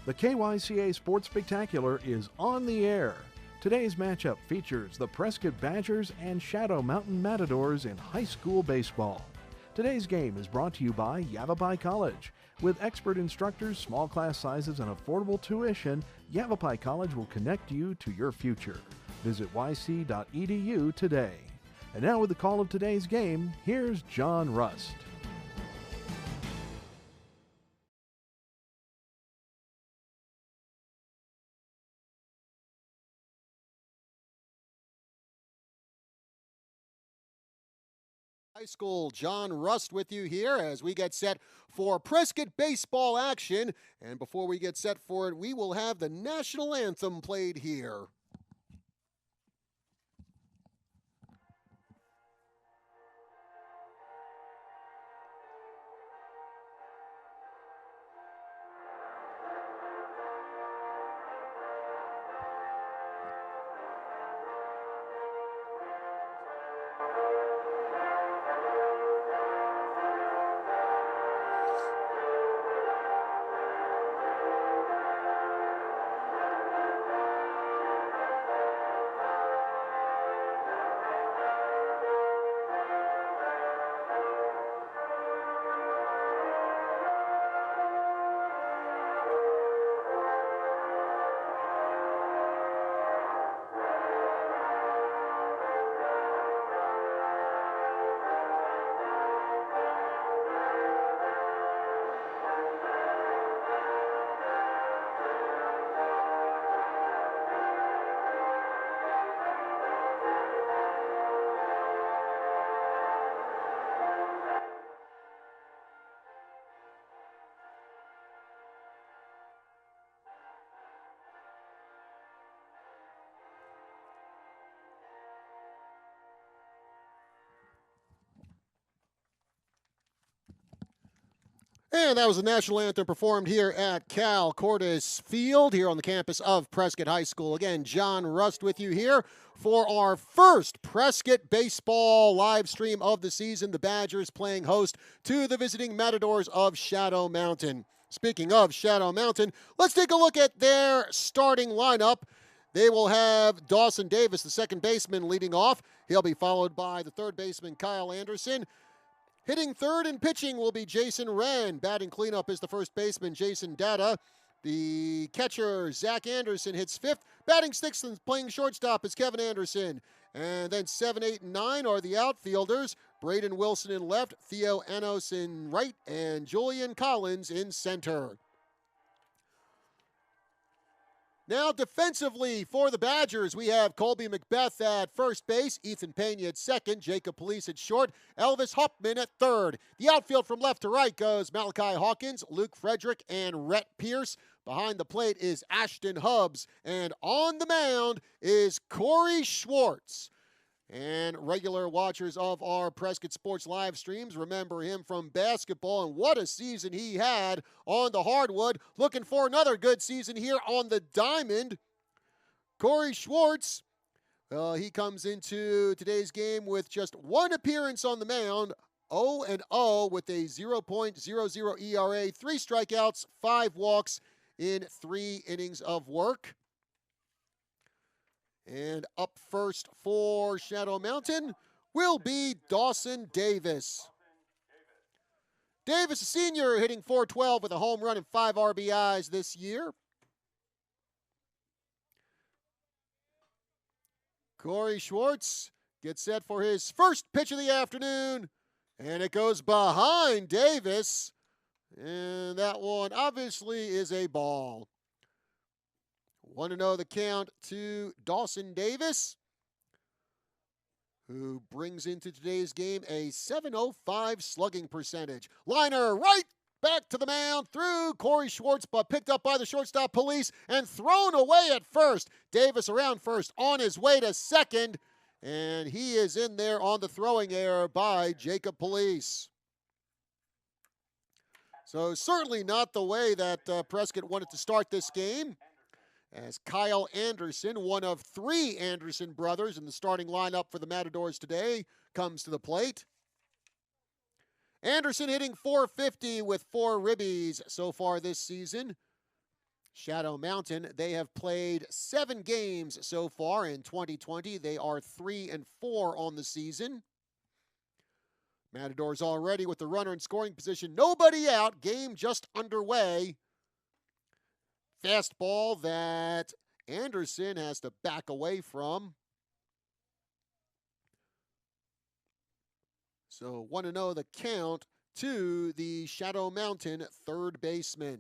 The KYCA Sports Spectacular is on the air. Today's matchup features the Prescott Badgers and Shadow Mountain Matadors in high school baseball. Today's game is brought to you by Yavapai College. With expert instructors, small class sizes, and affordable tuition, Yavapai College will connect you to your future. Visit yc.edu today. And now with the call of today's game, here's John Rust. High School, John Rust with you here as we get set for Prescott baseball action. And before we get set for it, we will have the national anthem played here. And that was the national anthem performed here at Cal Cordes Field here on the campus of Prescott High School. Again, John Rust with you here for our first Prescott baseball live stream of the season. The Badgers playing host to the visiting Matadors of Shadow Mountain. Speaking of Shadow Mountain, let's take a look at their starting lineup. They will have Dawson Davis, the second baseman, leading off. He'll be followed by the third baseman, Kyle Anderson. Hitting third and pitching will be Jason Wren. Batting cleanup is the first baseman, Jason Data. The catcher, Zach Anderson, hits fifth. Batting sixth and playing shortstop is Kevin Anderson. And then 7, 8, and 9 are the outfielders. Braden Wilson in left, Theo Anos in right, and Julian Collins in center. Now defensively for the Badgers, we have Colby Macbeth at first base, Ethan Pena at second, Jacob Police at short, Elvis Hoffman at third. The outfield from left to right goes Malachi Hawkins, Luke Frederick, and Rhett Pierce. Behind the plate is Ashton Hubbs, and on the mound is Corey Schwartz. And regular watchers of our Prescott Sports live streams remember him from basketball, and what a season he had on the hardwood. Looking for another good season here on the diamond. Corey Schwartz, he comes into today's game with just one appearance on the mound, 0-0 with a 0.00 ERA, 3 strikeouts, 5 walks in 3 innings of work. And up first for Shadow Mountain will be Dawson Davis. Davis, a senior, hitting .412 with a home run and 5 RBIs this year. Corey Schwartz gets set for his first pitch of the afternoon, and it goes behind Davis. And that one obviously is a ball. 1-0 the count to Dawson Davis, who brings into today's game a .705 slugging percentage. Liner right back to the mound through Corey Schwartz, but picked up by the shortstop Police and thrown away at first. Davis around first on his way to second, and he is in there on the throwing error by Jacob Police. So certainly not the way that Prescott wanted to start this game, as Kyle Anderson, one of 3 Anderson brothers in the starting lineup for the Matadors today, comes to the plate. Anderson hitting .450 with 4 ribbies so far this season. Shadow Mountain, they have played 7 games so far in 2020. They are 3-4 on the season. Matadors already with the runner in scoring position. Nobody out. Game just underway. Fastball that Anderson has to back away from. So 1-0 the count to the Shadow Mountain third baseman.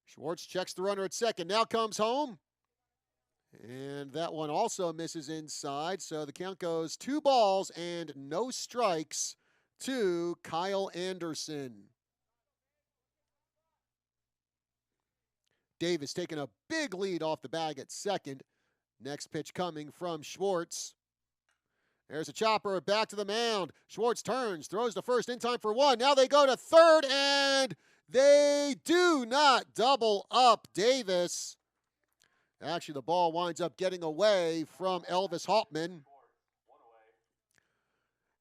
Schwartz checks the runner at second. Now comes home. And that one also misses inside. So the count goes 2 balls and no strikes to Kyle Anderson. Davis taking a big lead off the bag at second. Next pitch coming from Schwartz. There's a chopper back to the mound. Schwartz turns, throws to first in time for 1. Now they go to third, and they do not double up Davis. Actually, the ball winds up getting away from Elvis Hauptman.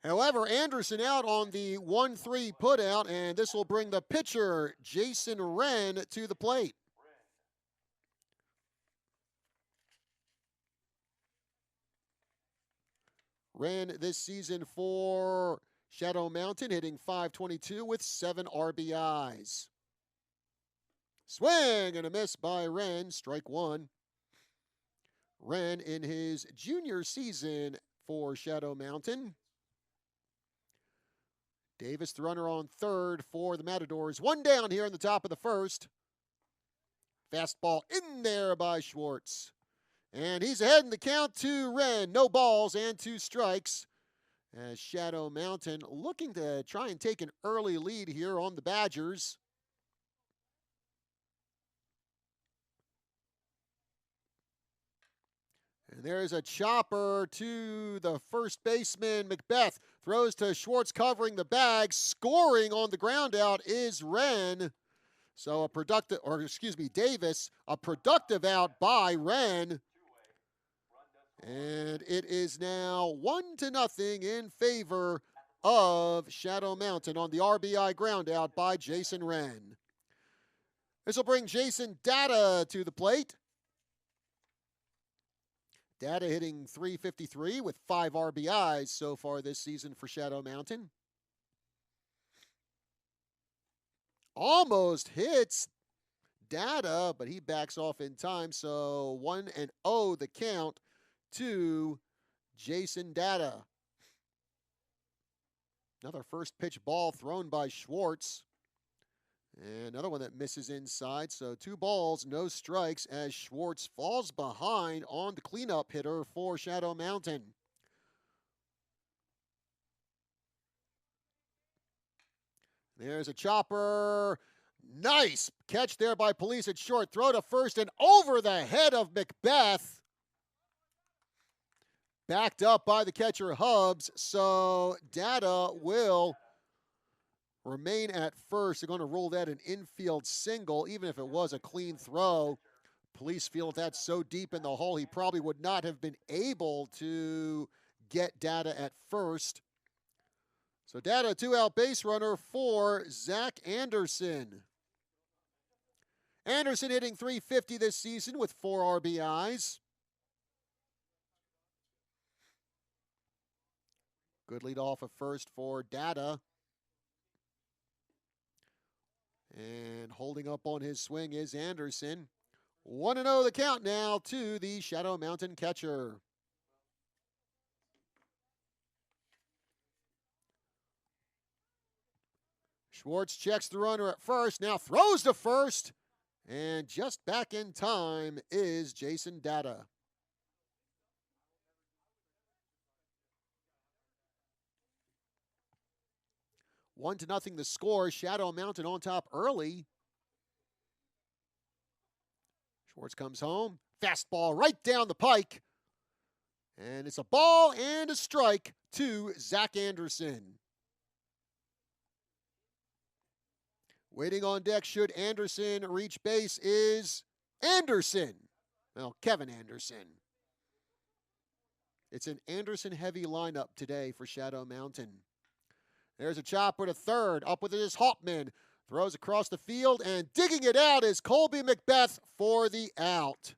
However, Anderson out on the 1-3 putout, and this will bring the pitcher, Jason Wren, to the plate. Wren this season for Shadow Mountain, hitting .522 with 7 RBIs. Swing and a miss by Wren, strike 1. Wren in his junior season for Shadow Mountain. Davis, the runner on third for the Matadors. 1 down here in the top of the first. Fastball in there by Schwartz. And he's ahead in the count to Wren. No balls and 2 strikes. As Shadow Mountain looking to try and take an early lead here on the Badgers. And there's a chopper to the first baseman, Macbeth. Throws to Schwartz covering the bag. Scoring on the ground out is Wren. So Davis, a productive out by Wren. And it is now 1-0 in favor of Shadow Mountain on the RBI ground out by Jason Wren. This will bring Jason Data to the plate. Data hitting .353 with 5 RBIs so far this season for Shadow Mountain. Almost hits Data, but he backs off in time. So 1-0 the count to Jason Data. Another first pitch ball thrown by Schwartz. And another one that misses inside. So 2 balls, no strikes as Schwartz falls behind on the cleanup hitter for Shadow Mountain. There's a chopper. Nice catch there by Police at short. Throw to first and over the head of Macbeth. Backed up by the catcher Hubbs. So Data will remain at first. They're going to rule that an infield single, even if it was a clean throw. Police feel that's so deep in the hole, he probably would not have been able to get Data at first. So Data, 2-out base runner for Zach Anderson. Anderson hitting .350 this season with 4 RBIs. Good lead off at first for Data. And holding up on his swing is Anderson. 1-0 the count now to the Shadow Mountain catcher. Schwartz checks the runner at first, now throws to first. And just back in time is Jason Data. One to nothing the score. Shadow Mountain on top early. Schwartz comes home. Fastball right down the pike. And it's a ball and a strike to Zach Anderson. Waiting on deck should Anderson reach base is Anderson. Well, Kevin Anderson. It's an Anderson-heavy lineup today for Shadow Mountain. There's a chopper to third. Up with it is Hauptman. Throws across the field, and digging it out is Colby Macbeth for the out.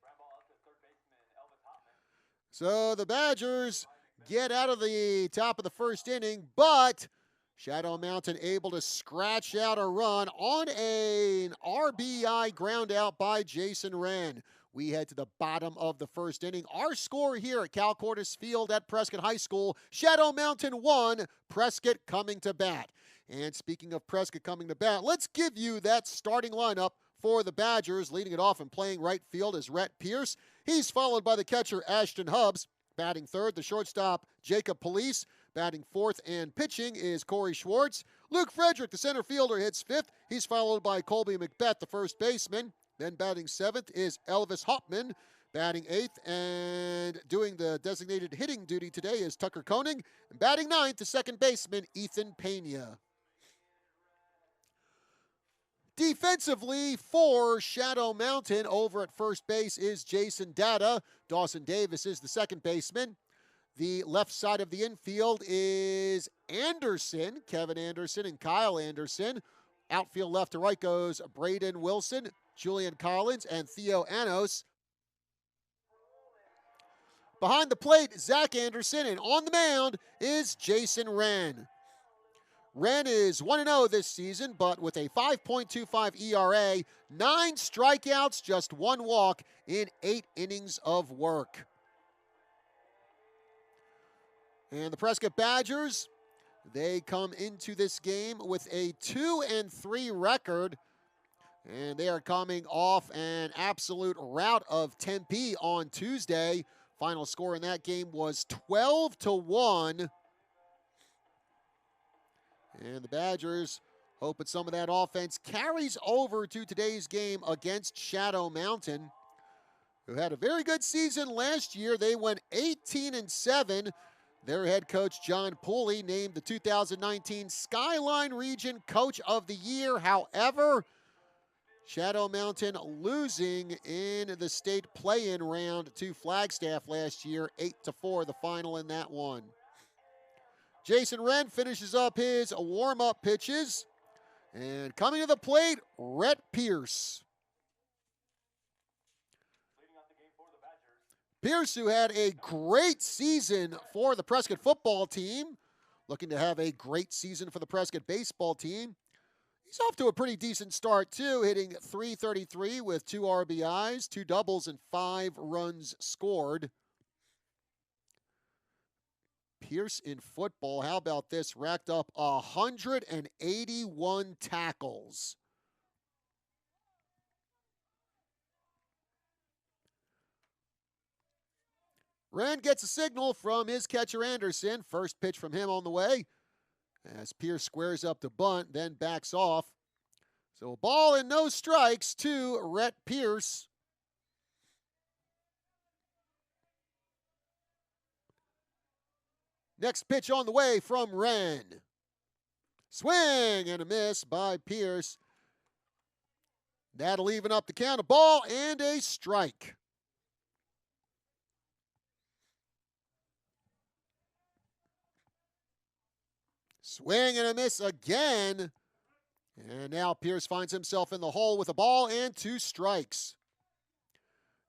So the Badgers get out of the top of the first inning, but Shadow Mountain able to scratch out a run on an RBI ground out by Jason Wren. We head to the bottom of the first inning. Our score here at Cal Cordes Field at Prescott High School, Shadow Mountain 1, Prescott coming to bat. And speaking of Prescott coming to bat, let's give you that starting lineup for the Badgers. Leading it off and playing right field is Rhett Pierce. He's followed by the catcher, Ashton Hubbs. Batting third, the shortstop, Jacob Police. Batting fourth and pitching is Corey Schwartz. Luke Frederick, the center fielder, hits fifth. He's followed by Colby Macbeth, the first baseman. Then batting seventh is Elvis Hopman. Batting eighth and doing the designated hitting duty today is Tucker Koenig. And batting ninth, the second baseman, Ethan Pena. Defensively for Shadow Mountain, over at first base is Jason Data. Dawson Davis is the second baseman. The left side of the infield is Anderson, Kevin Anderson and Kyle Anderson. Outfield left to right goes Braden Wilson, Julian Collins, and Theo Anos. Behind the plate, Zach Anderson, and on the mound is Jason Wren. Wren is 1-0 this season, but with a 5.25 ERA, 9 strikeouts, just 1 walk in 8 innings of work. And the Prescott Badgers, they come into this game with a 2-3 record, and they are coming off an absolute rout of Tempe on Tuesday. Final score in that game was 12-1. And the Badgers hoping some of that offense carries over to today's game against Shadow Mountain, who had a very good season last year. They went 18-7. Their head coach, John Pooley, named the 2019 Skyline Region Coach of the Year. However, Shadow Mountain losing in the state play-in round to Flagstaff last year, 8-4, the final in that one. Jason Wren finishes up his warm-up pitches. And coming to the plate, Rhett Pierce. Pierce, who had a great season for the Prescott football team, looking to have a great season for the Prescott baseball team. He's off to a pretty decent start, too, hitting .333 with 2 RBIs, 2 doubles, and 5 runs scored. Pierce in football, how about this? Racked up 181 tackles. Wren gets a signal from his catcher Anderson. First pitch from him on the way as Pierce squares up to bunt, then backs off. So a ball and no strikes to Rhett Pierce. Next pitch on the way from Wren. Swing and a miss by Pierce. That'll even up the count. A ball and a strike. Swing and a miss again. And now Pierce finds himself in the hole with a ball and 2 strikes.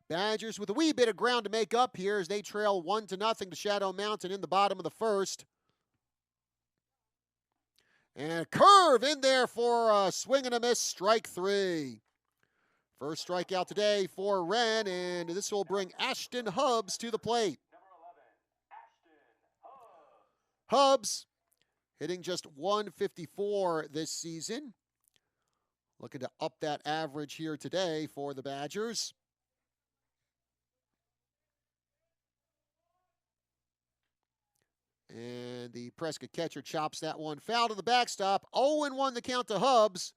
Badgers with a wee bit of ground to make up here as they trail 1-0 to Shadow Mountain in the bottom of the first. And a curve in there for a swing and a miss, strike 3. First strikeout today for Wren, and this will bring Ashton Hubbs to the plate. Hubbs hitting just .154 this season. Looking to up that average here today for the Badgers. And the Prescott catcher chops that one foul to the backstop. 0-1 the count to Hubbs,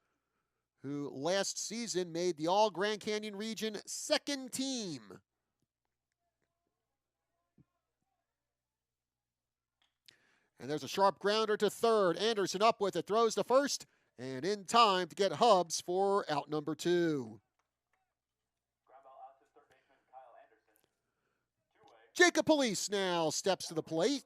who last season made the All-Grand Canyon Region second team. And there's a sharp grounder to third. Anderson up with it, throws to first, and in time to get Hubbs for out number 2. Jacob Police now steps to the plate.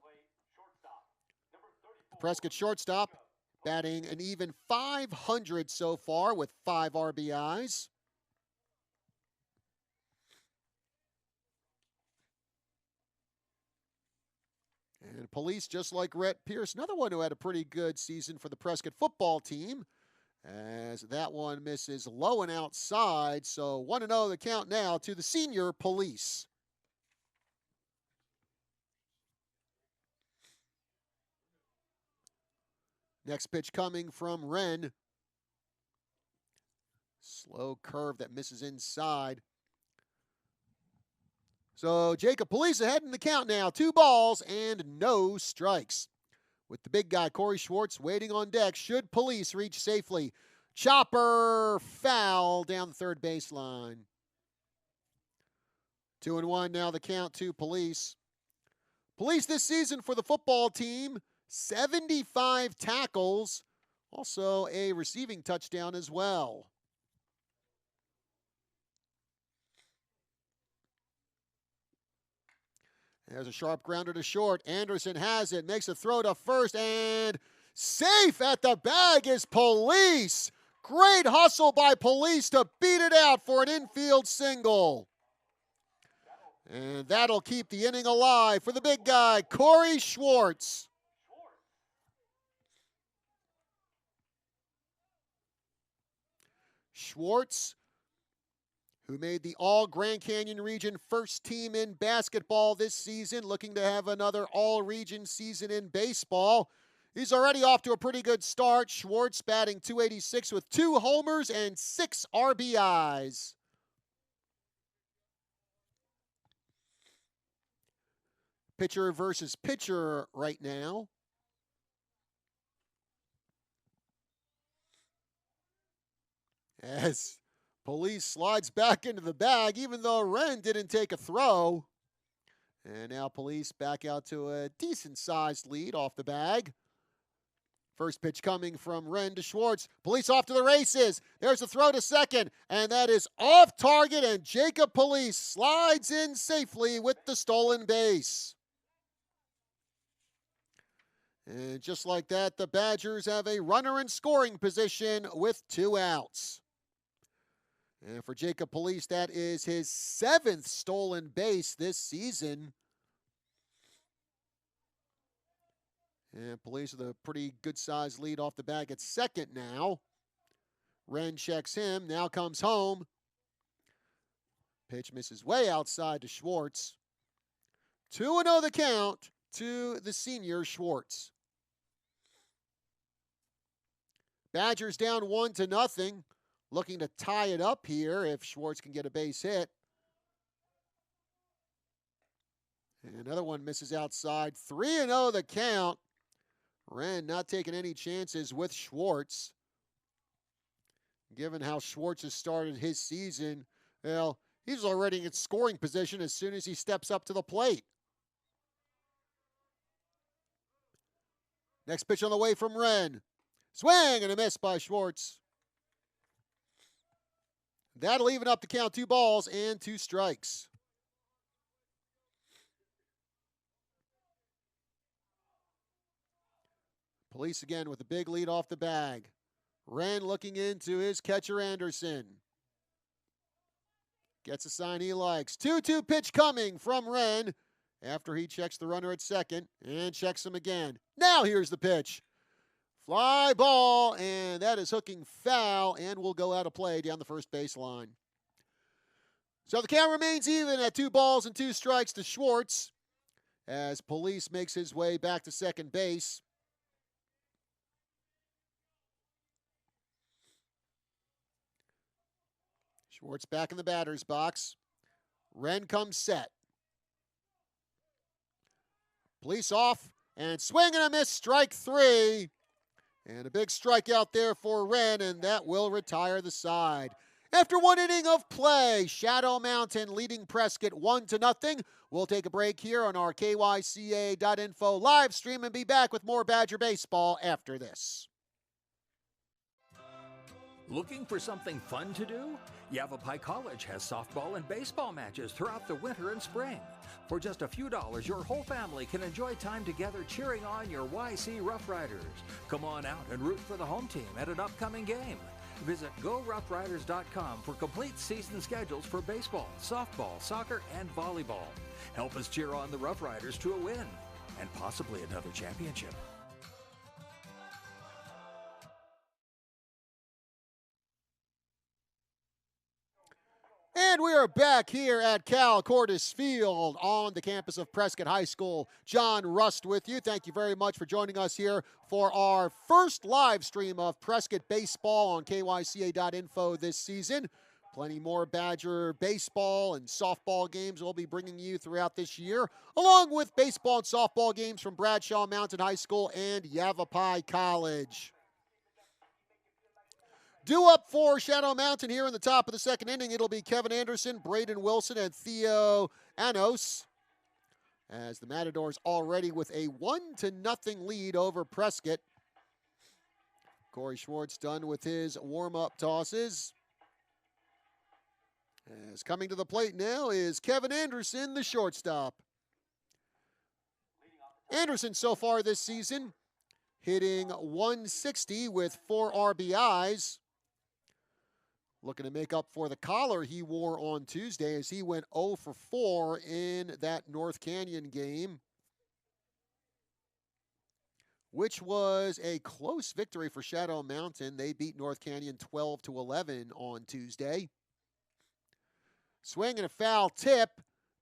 The Prescott shortstop batting an even .500 so far with 5 RBIs. And Police, just like Rhett Pierce, another one who had a pretty good season for the Prescott football team, as that one misses low and outside. So 1-0 the count now to the senior Police. Next pitch coming from Wren. Slow curve that misses inside. So Jacob Police ahead in the count now. 2 balls and no strikes. With the big guy, Corey Schwartz, waiting on deck. Should Police reach safely? Chopper foul down the third baseline. 2-1 now the count to Police. Police this season for the football team, 75 tackles. Also a receiving touchdown as well. There's a sharp grounder to short. Anderson has it, makes a throw to first, and safe at the bag is Police. Great hustle by Police to beat it out for an infield single. And that'll keep the inning alive for the big guy, Corey Schwartz. Schwartz, who made the All-Grand Canyon region first team in basketball this season, looking to have another all-region season in baseball. He's already off to a pretty good start. Schwartz batting .286 with 2 homers and 6 RBIs. Pitcher versus pitcher right now. As Police slides back into the bag, even though Wren didn't take a throw. And now Police back out to a decent-sized lead off the bag. First pitch coming from Wren to Schwartz. Police off to the races. There's a throw to second, and that is off target, and Jacob Police slides in safely with the stolen base. And just like that, the Badgers have a runner in scoring position with 2 outs. And for Jacob Police, that is his 7th stolen base this season. And Police with a pretty good-sized lead off the bag at second now. Wren checks him, now comes home. Pitch misses way outside to Schwartz. 2-0 the count to the senior Schwartz. Badgers down 1-0. Looking to tie it up here if Schwartz can get a base hit. And another one misses outside. 3-0 the count. Wren not taking any chances with Schwartz. Given how Schwartz has started his season, well, he's already in scoring position as soon as he steps up to the plate. Next pitch on the way from Wren. Swing and a miss by Schwartz. That'll even up the count. 2 balls and 2 strikes. Police again with a big lead off the bag. Wren looking into his catcher Anderson. Gets a sign he likes. 2-2 pitch coming from Wren after he checks the runner at second and checks him again. Now here's the pitch. Fly ball, and that is hooking foul and will go out of play down the first baseline. So the count remains even at 2 balls and 2 strikes to Schwartz as Police makes his way back to second base. Schwartz back in the batter's box. Wren comes set. Police off, and swing and a miss, strike 3. And a big strikeout there for Wren, and that will retire the side. After 1 inning of play, Shadow Mountain leading Prescott 1-0. We'll take a break here on our KYCA.info live stream and be back with more Badger baseball after this. Looking for something fun to do? Yavapai College has softball and baseball matches throughout the winter and spring. For just a few dollars, your whole family can enjoy time together cheering on your YC Rough Riders. Come on out and root for the home team at an upcoming game. Visit GoRoughRiders.com for complete season schedules for baseball, softball, soccer, and volleyball. Help us cheer on the Rough Riders to a win and possibly another championship. And we are back here at Cal Cordes Field on the campus of Prescott High School. John Rust with you. Thank you very much for joining us here for our first live stream of Prescott baseball on KYCA.info this season. Plenty more Badger baseball and softball games we'll be bringing you throughout this year, along with baseball and softball games from Bradshaw Mountain High School and Yavapai College. Due up for Shadow Mountain here in the top of the second inning. It'll be Kevin Anderson, Braden Wilson, and Theo Anos. As the Matadors already with a 1-0 lead over Prescott. Corey Schwartz done with his warm-up tosses. As coming to the plate now is Kevin Anderson, the shortstop. Anderson so far this season hitting 160 with 4 RBIs. Looking to make up for the collar he wore on Tuesday as he went 0 for 4 in that North Canyon game, which was a close victory for Shadow Mountain. They beat North Canyon 12-11 on Tuesday. Swing and a foul tip.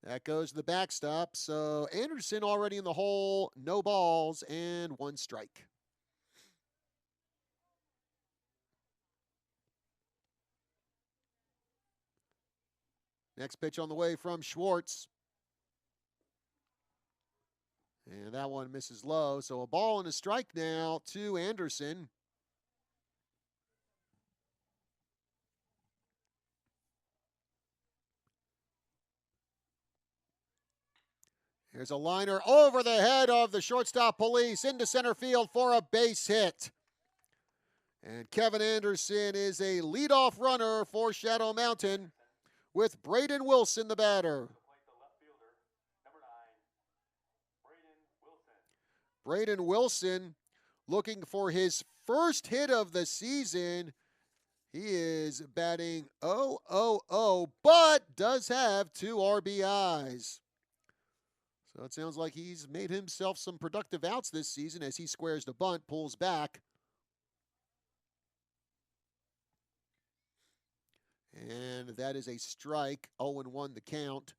That goes to the backstop. So Anderson already in the hole, no balls, and 1 strike. Next pitch on the way from Schwartz. And that one misses low. So a ball and a strike now to Anderson. Here's a liner over the head of the shortstop Police into center field for a base hit. And Kevin Anderson is a leadoff runner for Shadow Mountain, with Braden Wilson the batter. Braden Wilson looking for his first hit of the season. He is batting .000, but does have 2 RBIs. So it sounds like he's made himself some productive outs this season as he squares the bunt, pulls back. And that is a strike, 0-1 the count.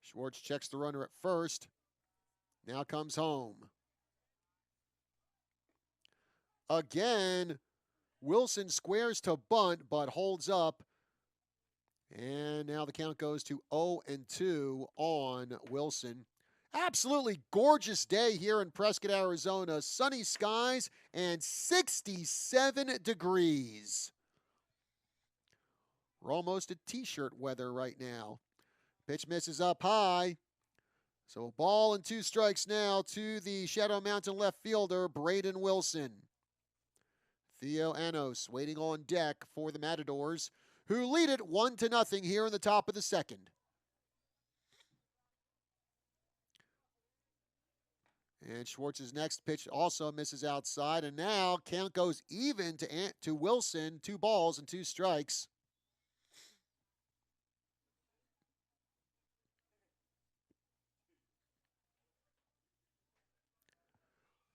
Schwartz checks the runner at first. Now comes home. Again, Wilson squares to bunt, but holds up. And now the count goes to 0-2 on Wilson. Absolutely gorgeous day here in Prescott, Arizona. Sunny skies and 67 degrees. We're almost at t-shirt weather right now. Pitch misses up high. So a ball and 2 strikes now to the Shadow Mountain left fielder, Braden Wilson. Theo Anos waiting on deck for the Matadors, who lead it 1-0 here in the top of the second. And Schwartz's next pitch also misses outside. And now count goes even to Wilson. 2 balls and 2 strikes.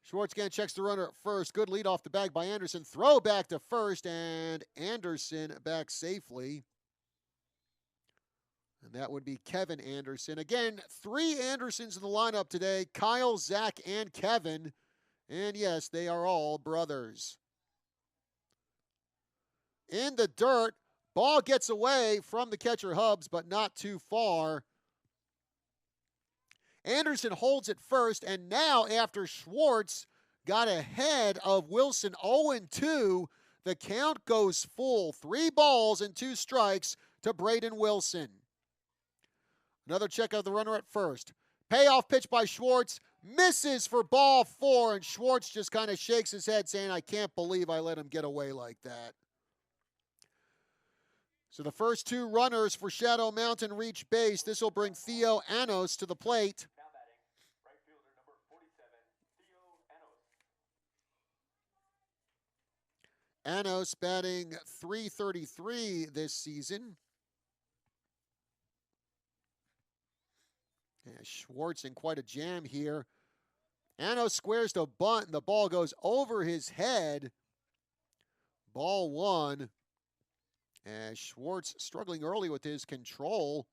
Schwartz again checks the runner at first. Good lead off the bag by Anderson. Throw back to first, and Anderson back safely. And that would be Kevin Anderson. Again, 3 Andersons in the lineup today. Kyle, Zach, and Kevin. And yes, they are all brothers. In the dirt, ball gets away from the catcher Hubbs, but not too far. Anderson holds it first, and now after Schwartz got ahead of Wilson 0-2, the count goes full. 3 balls and 2 strikes to Braden Wilson. Another check of the runner at first. Payoff pitch by Schwartz. Misses for ball 4, and Schwartz just kind of shakes his head saying, I can't believe I let him get away like that. So the first two runners for Shadow Mountain reach base. This will bring Theo Anos to the plate. Anos batting .333 this season. Yeah, Schwartz in quite a jam here. Anos squares the bunt, and the ball goes over his head. Ball one. As Schwartz struggling early with his control.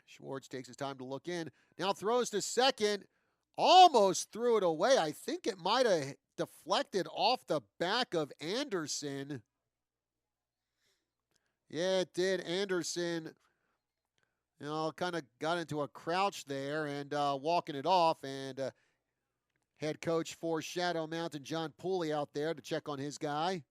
Schwartz takes his time to look in. Now throws to second. Almost threw it away. I think it might have deflected off the back of Anderson. Yeah, it did. Anderson, kind of got into a crouch there and walking it off. And head coach for Shadow Mountain, John Pooley, out there to check on his guy.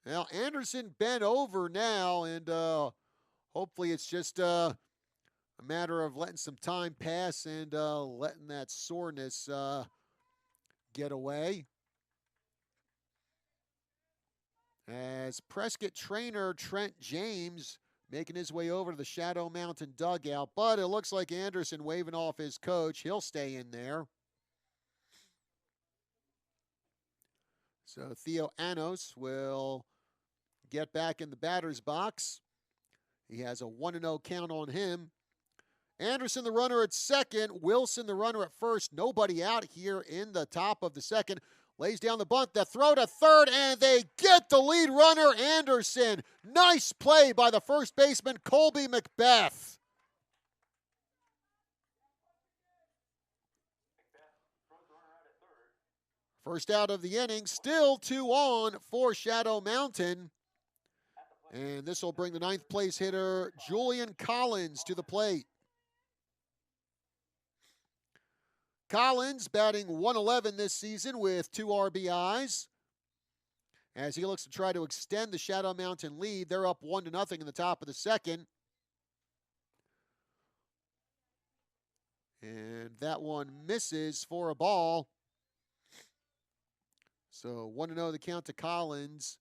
Now, Anderson bent over now, and hopefully it's just a matter of letting some time pass and letting that soreness get away. As Prescott trainer Trent James making his way over to the Shadow Mountain dugout, but it looks like Anderson waving off his coach. He'll stay in there. So Theo Anos will get back in the batter's box. He has a 1-0 count on him. Anderson, the runner at second. Wilson, the runner at first. Nobody out here in the top of the second. Lays down the bunt, the throw to third, and they get the lead runner, Anderson. Nice play by the first baseman, Colby Macbeth. First out of the inning, still 2 on for Shadow Mountain. And this will bring the 9th place hitter, Julian Collins, to the plate. Collins batting .111 this season with 2 RBIs. As he looks to try to extend the Shadow Mountain lead, they're up 1-0 in the top of the second. And that one misses for a ball. So 1-0 the count to Collins.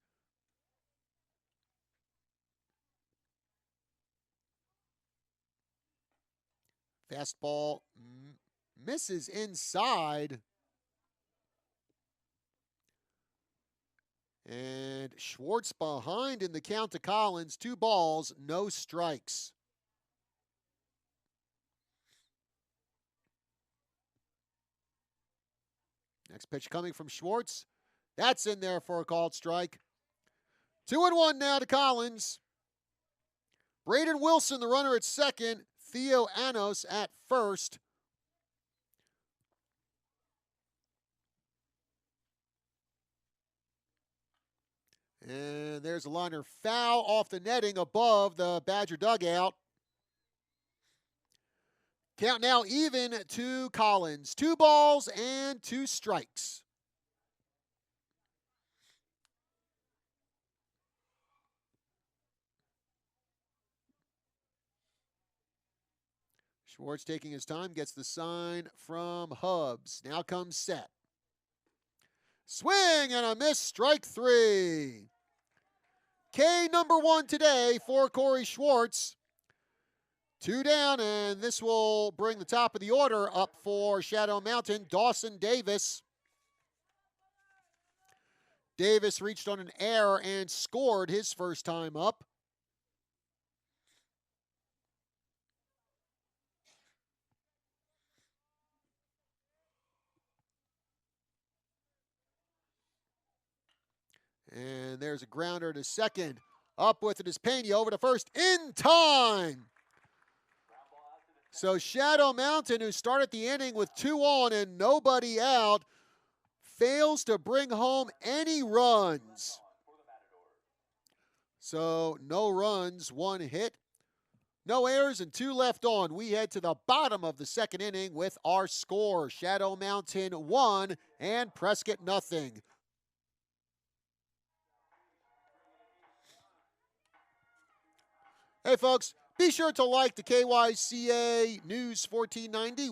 Fastball misses inside. And Schwartz behind in the count to Collins. 2 balls, no strikes. Next pitch coming from Schwartz. That's in there for a called strike. 2-1 now to Collins. Braden Wilson, the runner at second. Theo Anos at first. And there's a liner foul off the netting above the Badger dugout. Count now even to Collins. 2 balls and 2 strikes. Schwartz taking his time, gets the sign from Hubbs. Now comes set. Swing and a miss, strike 3. K number 1 today for Corey Schwartz. 2 down, and this will bring the top of the order up for Shadow Mountain, Dawson Davis. Davis reached on an error and scored his first time up. And there's a grounder to second. Up with it is Pena over to first in time. So Shadow Mountain, who started the inning with 2 on and nobody out, fails to bring home any runs. So no runs, 1 hit, no errors, and 2 left on. We head to the bottom of the second inning with our score. Shadow Mountain 1 and Prescott nothing. Hey folks, Be sure to like the KYCA News 1490,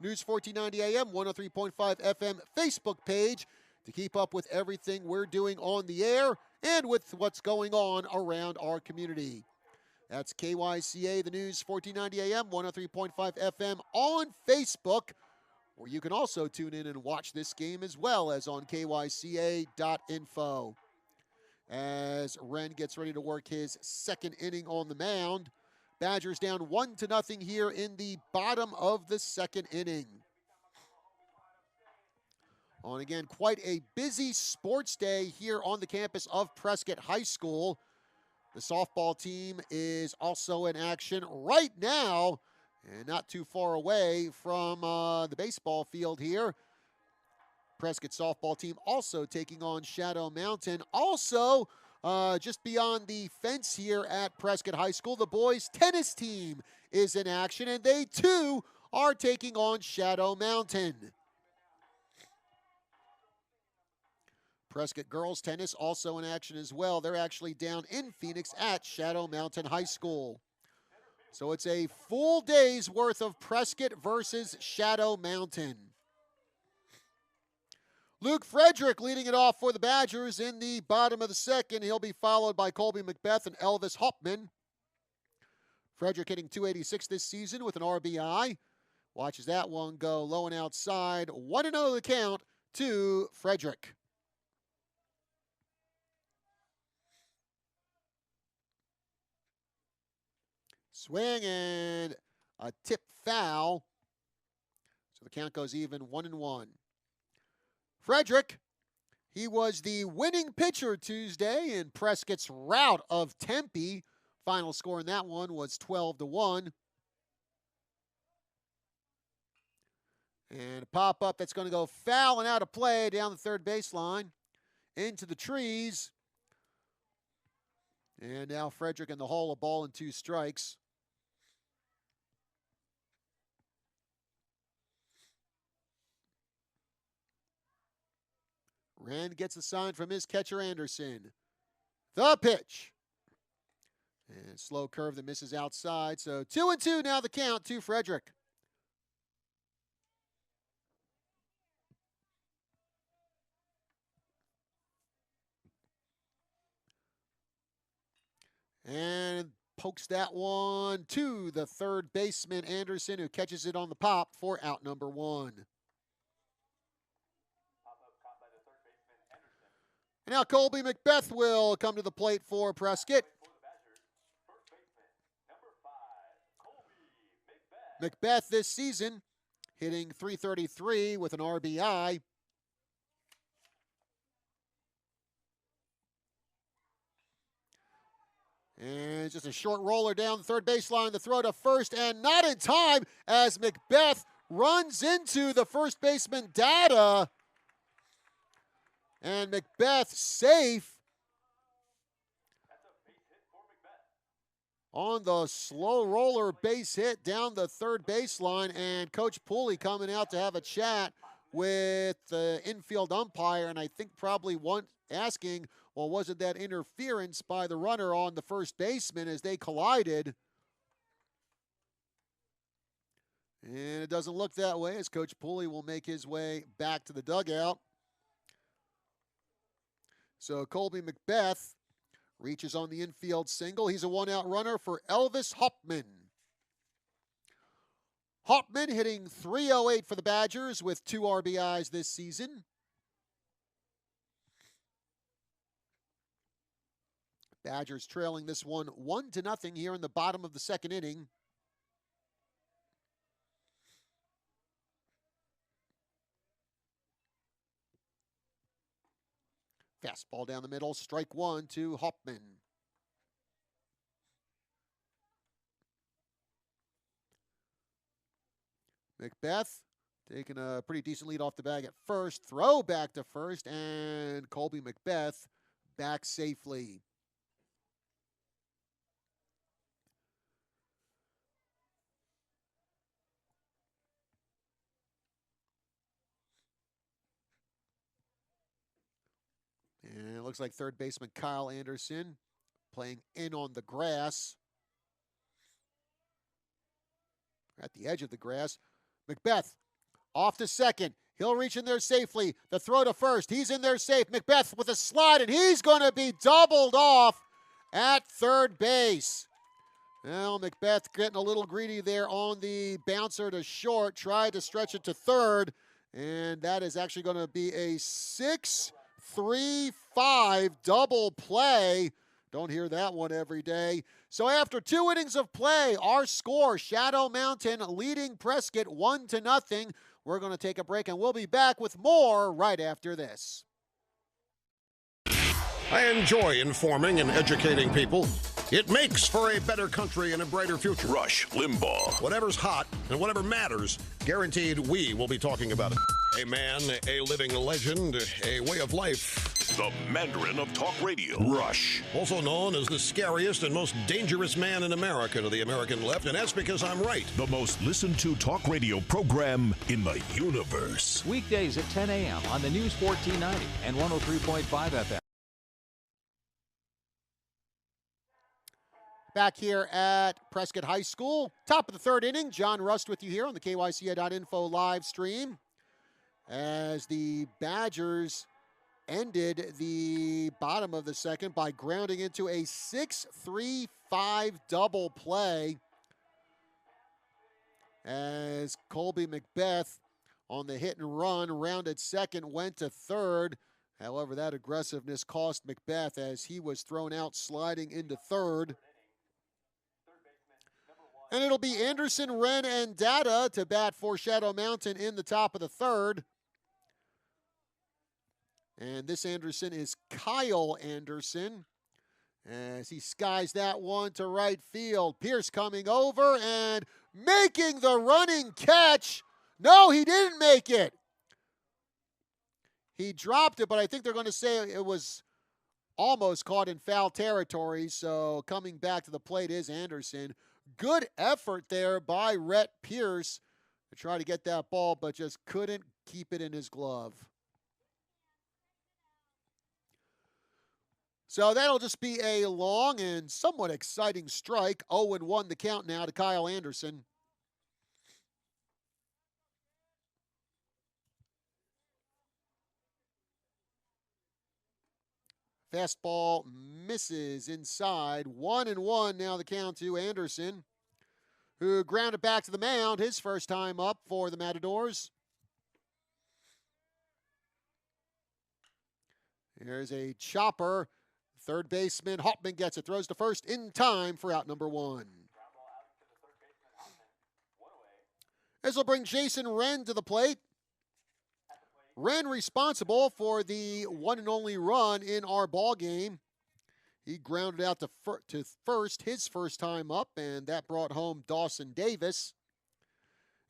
News 1490 AM, 103.5 FM Facebook page to keep up with everything we're doing on the air and with what's going on around our community. That's KYCA, the News 1490 AM, 103.5 FM on Facebook, where you can also tune in and watch this game as well as on KYCA.info. As Wren gets ready to work his second inning on the mound, Badgers down 1-0 here in the bottom of the second inning. On again, quite a busy sports day here on the campus of Prescott High School. The softball team is also in action right now and not too far away from the baseball field here. Prescott softball team also taking on Shadow Mountain. Also, just beyond the fence here at Prescott High School, the boys tennis team is in action, and they too are taking on Shadow Mountain. Prescott girls tennis also in action as well. They're actually down in Phoenix at Shadow Mountain High School. So it's a full day's worth of Prescott versus Shadow Mountain. Luke Frederick leading it off for the Badgers in the bottom of the second. He'll be followed by Colby Macbeth and Elvis Hopman. Frederick hitting .286 this season with an RBI. Watches that one go low and outside. 1-0 the count to Frederick. Swing and a tip foul. So the count goes even 1-1. Frederick, he was the winning pitcher Tuesday in Prescott's rout of Tempe. Final score in that one was 12-1. And a pop-up that's going to go foul and out of play down the third baseline into the trees. And now Frederick in the hole, a ball and 2 strikes. Rand gets a sign from his catcher, Anderson. The pitch. And slow curve that misses outside. So 2-2 now the count to Frederick. And pokes that one to the third baseman, Anderson, who catches it on the pop for out number 1. And now Colby Macbeth will come to the plate for Prescott. Macbeth this season hitting .333 with an RBI. And just a short roller down the third baseline, the throw to first, and not in time as Macbeth runs into the first baseman, Data. And Macbeth safe on the slow roller base hit down the third baseline. And Coach Pooley coming out to have a chat with the infield umpire, and I think probably asking, well, wasn't that interference by the runner on the first baseman as they collided? And it doesn't look that way as Coach Pooley will make his way back to the dugout. So Colby Macbeth reaches on the infield single. He's a one-out runner for Elvis Hopman. Hopman hitting .308 for the Badgers with 2 RBIs this season. Badgers trailing this one 1-0 here in the bottom of the second inning. Fastball down the middle, strike 1 to Hopman. Macbeth taking a pretty decent lead off the bag at first. Throw back to first, and Colby Macbeth back safely. And it looks like third baseman Kyle Anderson playing in on the grass. at the edge of the grass. Macbeth off to second. He'll reach in there safely. The throw to first. He's in there safe. Macbeth with a slide, and he's going to be doubled off at third base. Well, Macbeth getting a little greedy there on the bouncer to short. Tried to stretch it to third, and that is actually going to be a 6-3-5 double play. Don't hear that one every day. So after 2 innings of play, our score, Shadow Mountain leading Prescott 1-0. We're going to take a break, and we'll be back with more right after this. I enjoy informing and educating people. It makes for a better country and a brighter future. Rush Limbaugh. Whatever's hot and whatever matters, guaranteed we will be talking about it. A man, a living legend, a way of life. The Mandarin of Talk Radio. Rush. Also known as the scariest and most dangerous man in America to the American left, and that's because I'm right. The most listened to talk radio program in the universe. Weekdays at 10 a.m. on the News 1490 and 103.5 FM. Back here at Prescott High School. Top of the third inning. John Rust with you here on the KYCA.info live stream. As the Badgers ended the bottom of the second by grounding into a 6-3-5 double play. As Colby Macbeth on the hit and run rounded second, went to third. However, that aggressiveness cost Macbeth as he was thrown out sliding into third. And it'll be Anderson, Wren, and Data to bat for Shadow Mountain in the top of the third. And this Anderson is Kyle Anderson as he skies that one to right field. Pierce coming over and making the running catch. No, he didn't make it. He dropped it, but I think they're going to say it was almost caught in foul territory. So coming back to the plate is Anderson. Good effort there by Rhett Pierce to try to get that ball, but just couldn't keep it in his glove. So that'll just be a long and somewhat exciting strike. 0-1 the count now to Kyle Anderson. Fastball misses inside. 1-1 now the count to Anderson, who grounded back to the mound his first time up for the Matadors. Here's a chopper. Third baseman Hoffman gets it. Throws to first in time for out number one. This will bring Jason Wren to the plate. Wren responsible for the one and only run in our ball game. He grounded out to first his first time up, and that brought home Dawson Davis.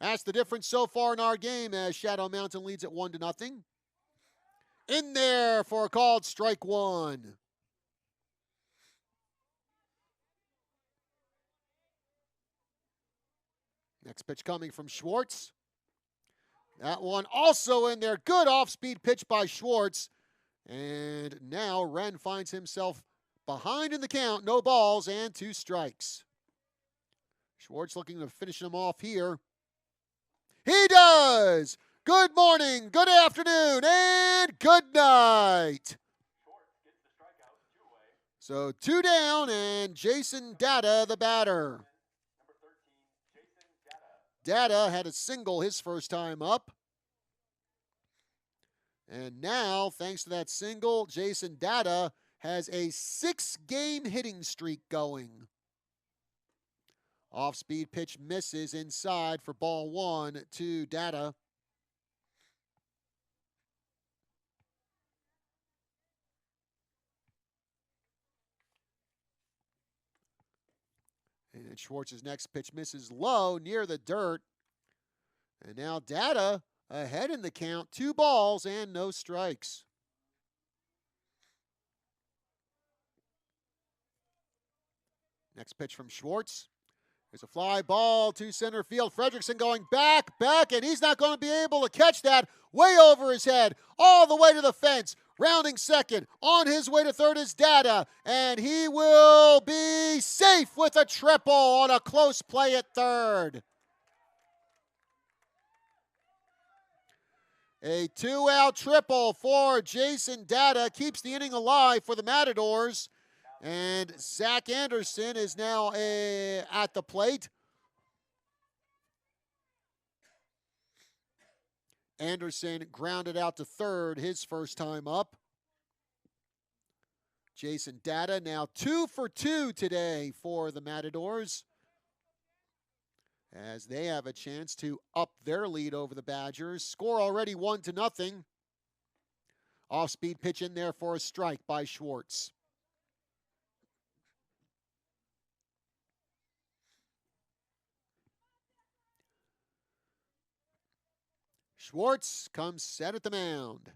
That's the difference so far in our game as Shadow Mountain leads at 1-0. In there for a called strike one. Next pitch coming from Schwartz. That one also in there. Good off-speed pitch by Schwartz. And now Wren finds himself behind in the count. No balls and 2 strikes. Schwartz looking to finish him off here. He does! Good morning, good afternoon, and good night. So 2 down, and Jason Data, the batter. Data had a single his first time up. And now, thanks to that single, Jason Data has a 6-game hitting streak going. Off-speed pitch misses inside for ball 1 to Data. And Schwartz's next pitch misses low near the dirt. And now Data ahead in the count. 2 balls and no strikes. Next pitch from Schwartz. There's a fly ball to center field. Fredrickson going back, and he's not going to be able to catch that. Way over his head, all the way to the fence. Rounding second, on his way to third is Data, and he will be safe with a triple on a close play at third. A 2-out triple for Jason Data keeps the inning alive for the Matadors. And Zach Anderson is now at the plate. Anderson grounded out to third his first time up. Jason Data now 2 for 2 today for the Matadors, as they have a chance to up their lead over the Badgers. Score already 1-0. Off-speed pitch in there for a strike by Schwartz. Schwartz comes set at the mound.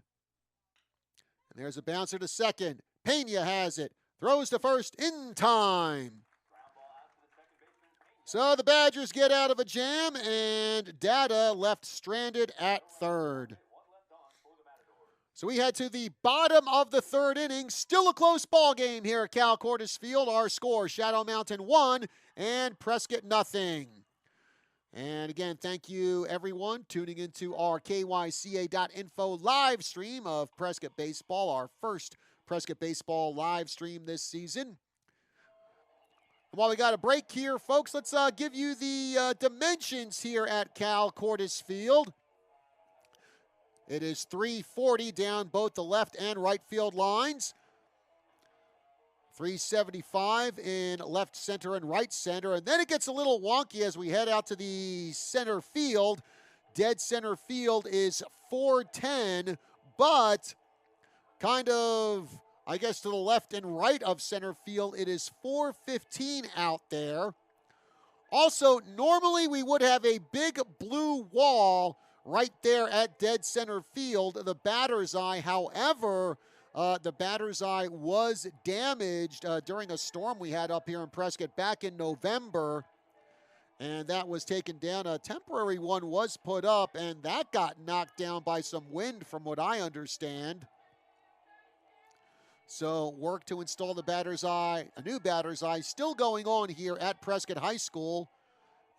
And there's a bouncer to second. Pena has it. Throws to first in time. So the Badgers get out of a jam, and Data left stranded at third. So we head to the bottom of the third inning. Still a close ball game here at Cal Cordes Field. Our score, Shadow Mountain 1 and Prescott 0. And again, thank you everyone tuning into our KYCA.info live stream of Prescott Baseball, our first Prescott Baseball live stream this season. While we got a break here, folks, let's give you the dimensions here at Cal Cordes Field. It is 340 down both the left and right field lines. 375 in left center and right center. And then it gets a little wonky as we head out to the center field. Dead center field is 410, but kind of, I guess, to the left and right of center field, it is 415 out there. Also, normally we would have a big blue wall right there at dead center field, the batter's eye. However, the batter's eye was damaged during a storm we had up here in Prescott back in November, and that was taken down. A temporary one was put up, and that got knocked down by some wind from what I understand. So work to install the batter's eye, a new batter's eye, still going on here at Prescott High School.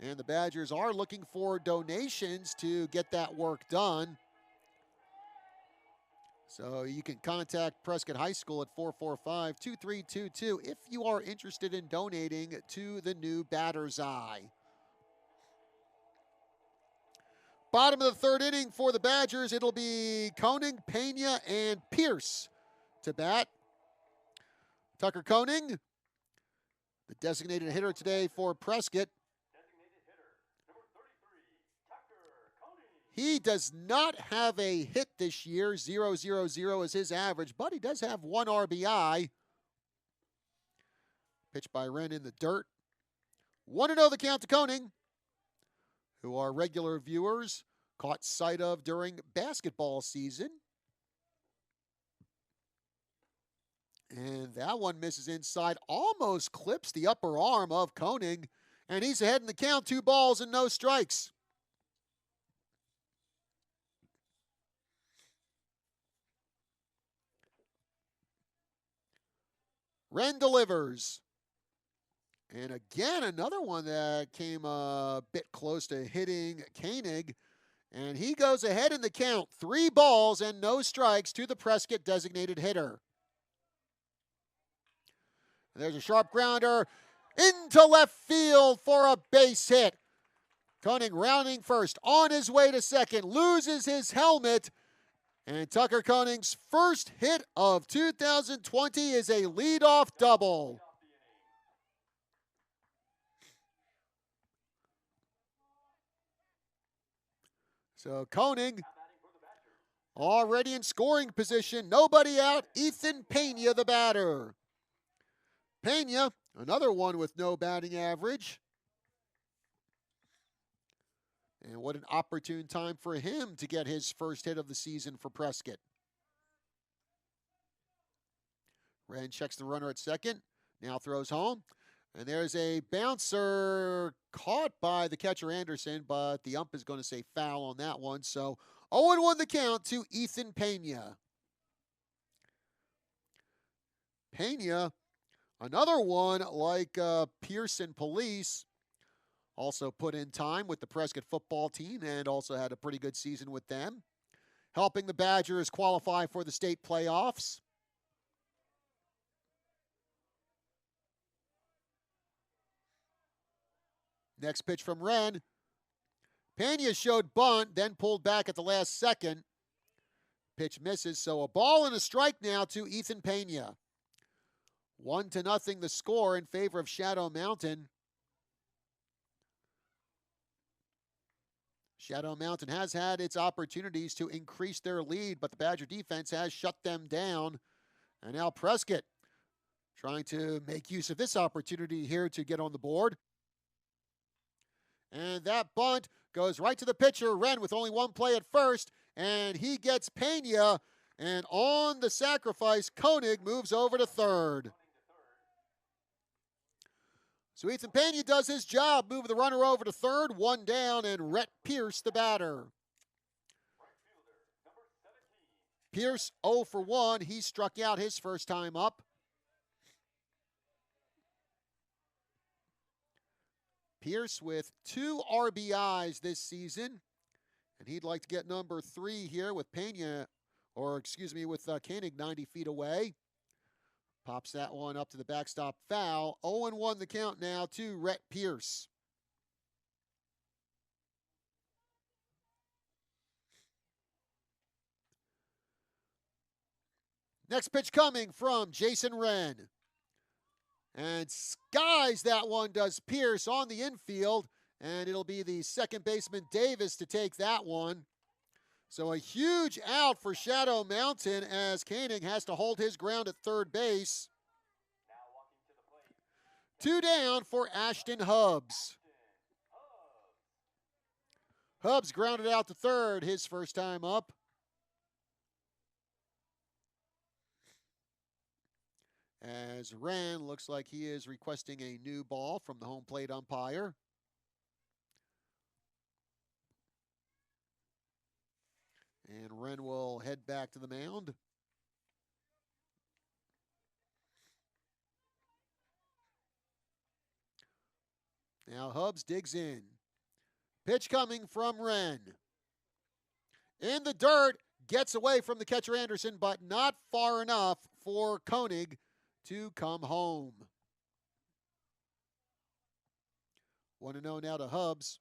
And the Badgers are looking for donations to get that work done. So you can contact Prescott High School at 445-2322 if you are interested in donating to the new batter's eye. Bottom of the third inning for the Badgers, it'll be Koenig, Pena, and Pierce to bat. Tucker Koenig, the designated hitter today for Prescott. He does not have a hit this year. 0-0-0 is his average, but he does have 1 RBI. Pitched by Wren in the dirt. 1-0 the count to Koenig, who our regular viewers caught sight of during basketball season. And that one misses inside, almost clips the upper arm of Koenig, and he's ahead in the count, 2 balls and no strikes. Wren delivers. And again, another one that came a bit close to hitting Koenig. And he goes ahead in the count. 3 balls and no strikes to the Prescott designated hitter. And there's a sharp grounder into left field for a base hit. Koenig rounding first, on his way to second, loses his helmet. And Tucker Koenig's first hit of 2020 is a leadoff double. So Koenig already in scoring position. Nobody out. Ethan Pena, the batter. Pena, another one with no batting average. And what an opportune time for him to get his first hit of the season for Prescott. Wren checks the runner at second. Now throws home. And there's a bouncer caught by the catcher Anderson, but the ump is going to say foul on that one. So 0-1 the count to Ethan Pena. Pena, another one like Pearson Police, also put in time with the Prescott football team and also had a pretty good season with them. helping the Badgers qualify for the state playoffs. Next pitch from Wren. Pena showed bunt, then pulled back at the last second. Pitch misses, so a ball and a strike now to Ethan Pena. 1-0 the score in favor of Shadow Mountain. Shadow Mountain has had its opportunities to increase their lead, but the Badger defense has shut them down. And now Prescott trying to make use of this opportunity here to get on the board. And that bunt goes right to the pitcher, Wren, with only one play at first, and he gets Pena, and on the sacrifice, Koenig moves over to third. So Ethan Pena does his job, moving the runner over to third, one down, and Rhett Pierce, the batter. Pierce 0 for 1. He struck out his first time up. Pierce with 2 RBIs this season, and he'd like to get number 3 here with with Koenig 90 feet away. Pops that one up to the backstop foul. 0-1 the count now to Rhett Pierce. Next pitch coming from Jason Wren. And skies that one, does Pierce on the infield, and it'll be the second baseman Davis to take that one. So a huge out for Shadow Mountain as Koenig has to hold his ground at third base. 2 down for Ashton Hubbs. Hubbs grounded out to third his first time up. As Wren looks like he is requesting a new ball from the home plate umpire. And Wren will head back to the mound. Now Hubbs digs in. Pitch coming from Wren. In the dirt, gets away from the catcher Anderson, but not far enough for Koenig to come home. 1-0 now to Hubbs.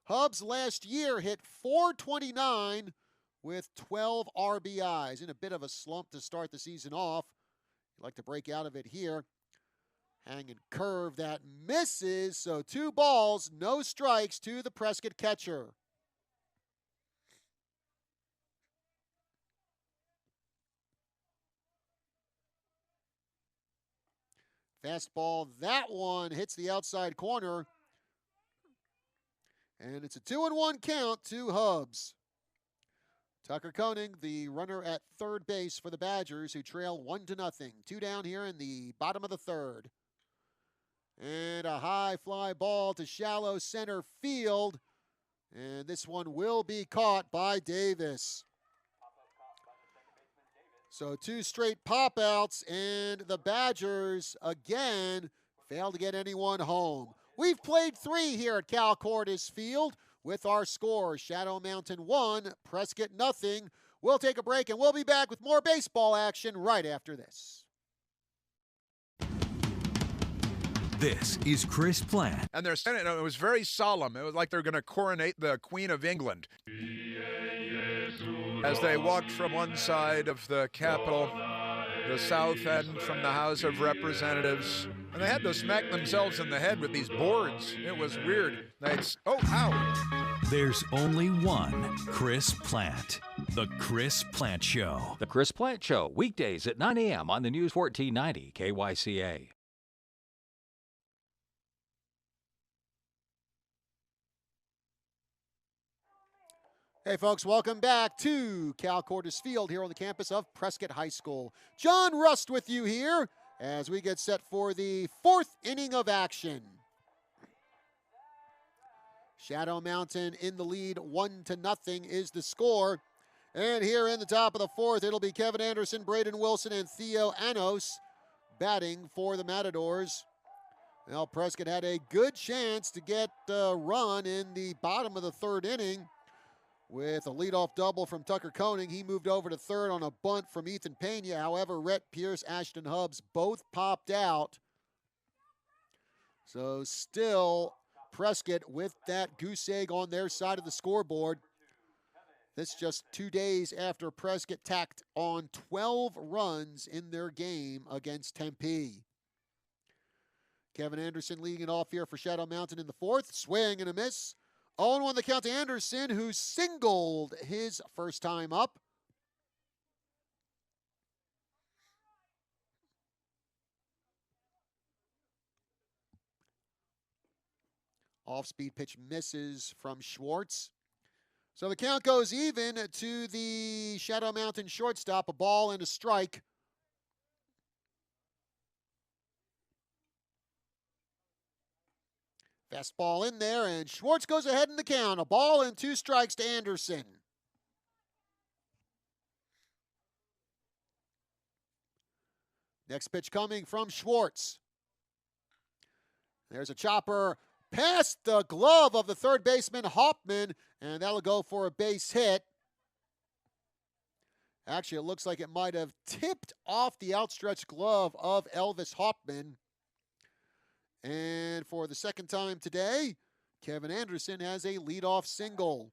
Hubbs last year hit .429 with 12 RBIs. In a bit of a slump to start the season off. He'd like to break out of it here. Hanging curve that misses, so 2 balls, no strikes to the Prescott catcher. Fastball, that one hits the outside corner. And it's a 2-1 count to Hubbs. Tucker Koenig, the runner at third base for the Badgers, who trail 1-0. 2 down here in the bottom of the third. And a high fly ball to shallow center field. And this one will be caught by Davis. So 2 straight pop-outs, and the Badgers, again, fail to get anyone home. We've played 3 here at Cal Cordes Field with our score, Shadow Mountain 1, Prescott 0. We'll take a break, and we'll be back with more baseball action right after this. This is Chris Plant. And they're standing, it was very solemn. It was like they're going to coronate the Queen of England. As they walked from one side of the Capitol, the south end from the House of Representatives, and they had to smack themselves in the head with these boards. It was weird. Ow. There's only one Chris Plant. The Chris Plant Show. The Chris Plant Show, weekdays at 9 a.m. on the News 1490 KYCA. Hey folks, welcome back to Cal Cordes Field here on the campus of Prescott High School. John Rust with you here as we get set for the 4th inning of action. Shadow Mountain in the lead, 1-0 is the score. And here in the top of the 4th, it'll be Kevin Anderson, Braden Wilson, and Theo Anos batting for the Matadors. Well, Prescott had a good chance to get a run in the bottom of the 3rd inning. with a leadoff double from Tucker Koenig. He moved over to third on a bunt from Ethan Pena. However, Rhett Pierce, Ashton Hubbs both popped out. So still Prescott with that goose egg on their side of the scoreboard. This just 2 days after Prescott tacked on 12 runs in their game against Tempe. Kevin Anderson leading it off here for Shadow Mountain in the fourth. Swing and a miss. 0-1 the count to Anderson, who singled his first time up. Off-speed pitch misses from Schwartz. So the count goes even to the Shadow Mountain shortstop, a ball and a strike. Fastball in there, and Schwartz goes ahead in the count. A ball and 2 strikes to Anderson. Next pitch coming from Schwartz. There's a chopper past the glove of the third baseman, Hoffman, and that'll go for a base hit. Actually, it looks like it might have tipped off the outstretched glove of Elvis Hoffman. And for the second time today, Kevin Anderson has a leadoff single.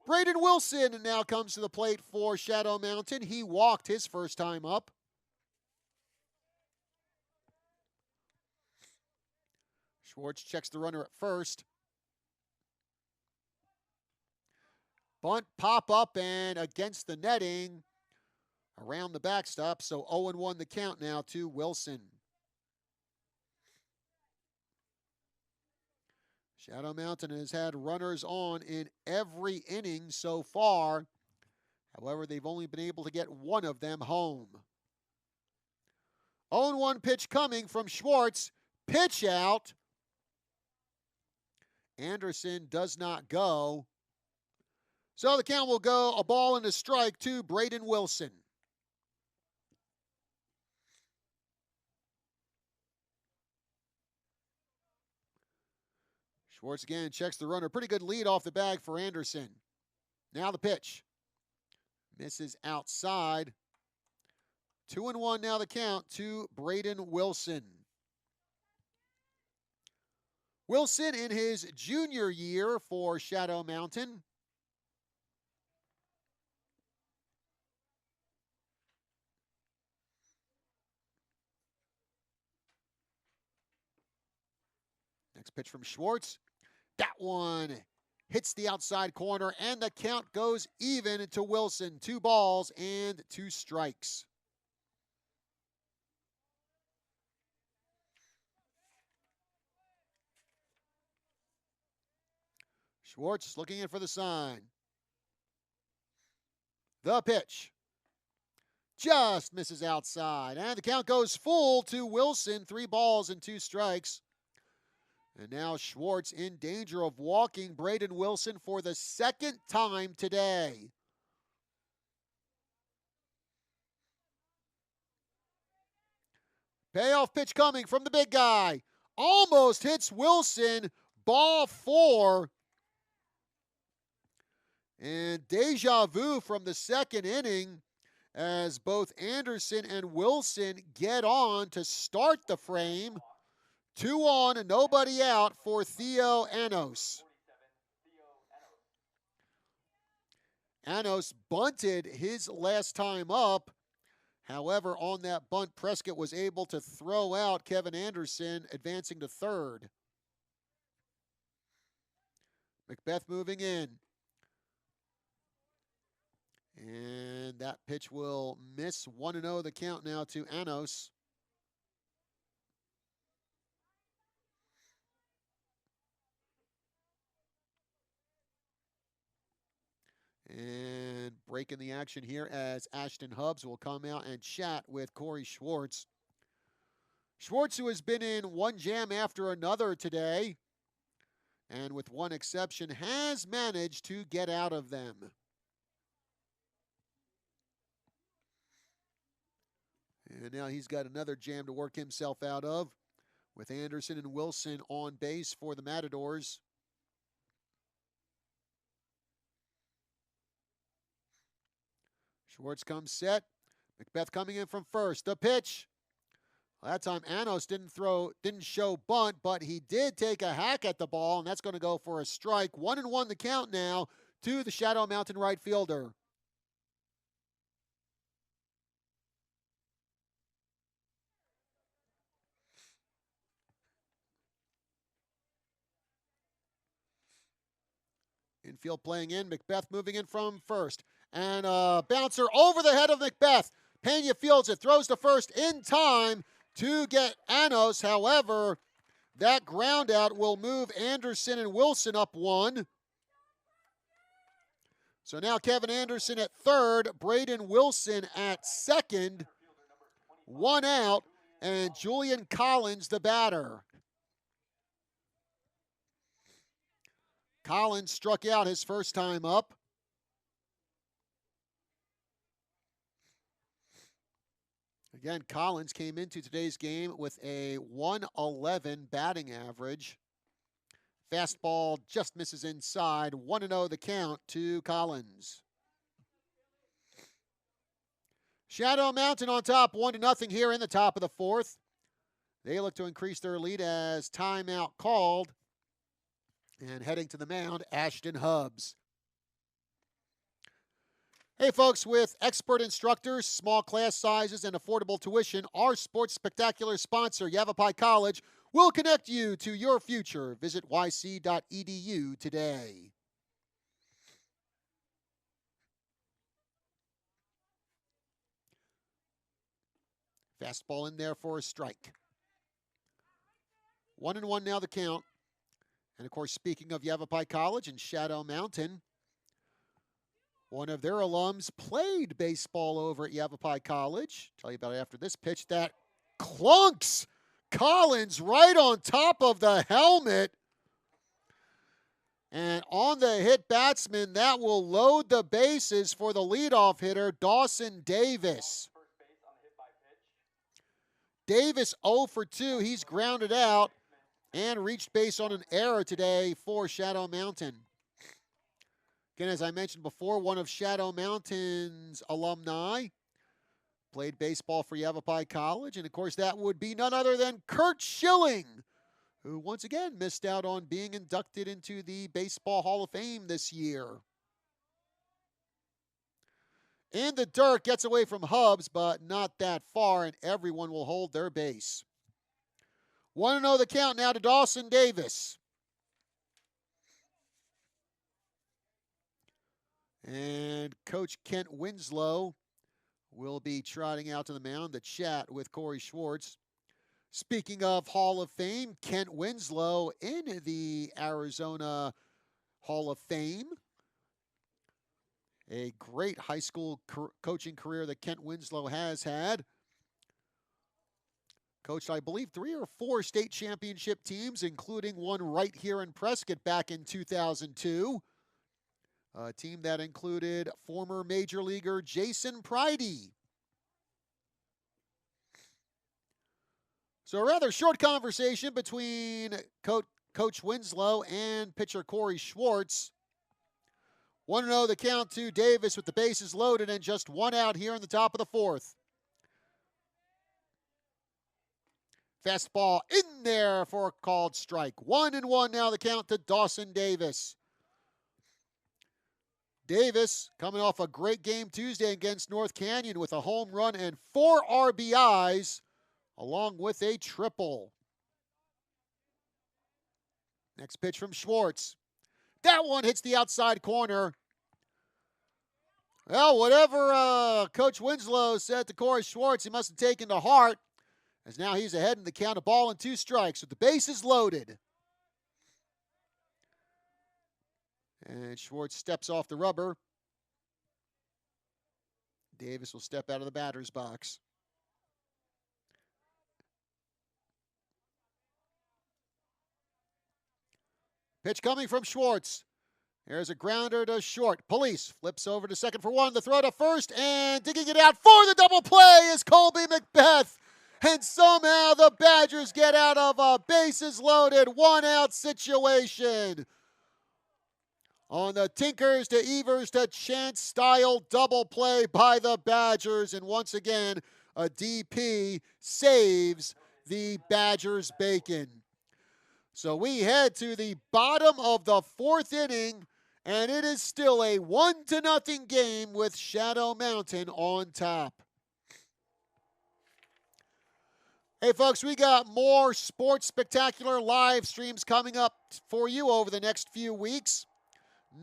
Braden Wilson now comes to the plate for Shadow Mountain. He walked his first time up. Schwartz checks the runner at first. Bunt, pop up, and against the netting around the backstop. So 0-1 the count now to Wilson. Shadow Mountain has had runners on in every inning so far. However, they've only been able to get one of them home. 0-1 pitch coming from Schwartz. Pitch out. Anderson does not go. So the count will go a ball and a strike to Braden Wilson. Schwartz again checks the runner. Pretty good lead off the bag for Anderson. Now the pitch. Misses outside. 2-1 now the count to Braden Wilson. Wilson in his junior year for Shadow Mountain. Next pitch from Schwartz. That one hits the outside corner, and the count goes even to Wilson. 2 balls and 2 strikes. Schwartz looking in for the sign. The pitch. Just misses outside. And the count goes full to Wilson. 3 balls and 2 strikes. And now Schwartz in danger of walking Braden Wilson for the second time today. Payoff pitch coming from the big guy. Almost hits Wilson. Ball 4. And deja vu from the second inning as both Anderson and Wilson get on to start the frame. 2 on and nobody out for Theo Anos. Anos bunted his last time up. However, on that bunt, Prescott was able to throw out Kevin Anderson, advancing to third. Macbeth moving in. And that pitch will miss. 1-0 the count now to Anos. And breaking the action here as Ashton Hubbs will come out and chat with Corey Schwartz. Schwartz, who has been in one jam after another today, and with one exception, has managed to get out of them. And now he's got another jam to work himself out of, with Anderson and Wilson on base for the Matadors. Schwartz comes set. Macbeth coming in from first. The pitch. That time Anos didn't show bunt, but he did take a hack at the ball, and that's going to go for a strike. 1-1 the count now to the Shadow Mountain right fielder. Infield playing in. Macbeth moving in from first. And a bouncer over the head of Macbeth. Pena fields it, throws to first in time to get Anos. However, that ground out will move Anderson and Wilson up one. So now Kevin Anderson at third, Braden Wilson at second. One out, and Julian Collins the batter. Collins struck out his first time up. Again, Collins came into today's game with a 111 batting average. Fastball just misses inside. 1-0 the count to Collins. Shadow Mountain on top, 1-0 here in the top of the fourth. They look to increase their lead as timeout called. And heading to the mound, Ashton Hubbs. Hey folks, with expert instructors, small class sizes, and affordable tuition, our sports spectacular sponsor, Yavapai College, will connect you to your future. Visit yc.edu today. Fastball in there for a strike. 1-1 now the count. And, of course, speaking of Yavapai College and Shadow Mountain, one of their alums played baseball over at Yavapai College. Tell you about it after this pitch that clunks Collins right on top of the helmet. And on the hit batsman, that will load the bases for the leadoff hitter, Dawson Davis. Davis 0 for 2. He's grounded out and reached base on an error today for Shadow Mountain. Again, as I mentioned before, one of Shadow Mountain's alumni played baseball for Yavapai College. And, of course, that would be none other than Kurt Schilling, who once again missed out on being inducted into the Baseball Hall of Fame this year. In the dirt, gets away from Hubbs, but not that far, and everyone will hold their base. 1-0 the count now to Dawson Davis. And Coach Kent Winslow will be trotting out to the mound to chat with Corey Schwartz. Speaking of Hall of Fame, Kent Winslow in the Arizona Hall of Fame. A great high school coaching career that Kent Winslow has had. Coached, I believe, 3 or 4 state championship teams, including one right here in Prescott back in 2002. A team that included former major leaguer Jason Pridey. So a rather short conversation between Coach Winslow and pitcher Corey Schwartz. 1-0 the count to Davis with the bases loaded and just one out here in the top of the fourth. Fastball in there for a called strike. 1-1 now the count to Dawson Davis. Davis coming off a great game Tuesday against North Canyon with a home run and 4 RBIs along with a triple. Next pitch from Schwartz. That one hits the outside corner. Well, whatever Coach Winslow said to Corey Schwartz, he must have taken to heart, as now he's ahead in the count, a ball and 2 strikes with the bases loaded. And Schwartz steps off the rubber. Davis will step out of the batter's box. Pitch coming from Schwartz. There's a grounder to short. Police flips over to second for 1. The throw to first, and digging it out for the double play is Colby Macbeth. And somehow the Badgers get out of a bases-loaded, 1-out situation. On the Tinkers to Evers to Chance style double play by the Badgers. And once again, a DP saves the Badgers bacon. So we head to the bottom of the fourth inning, and it is still a 1-0 game with Shadow Mountain on top. Hey, folks, we got more Sports Spectacular live streams coming up for you over the next few weeks.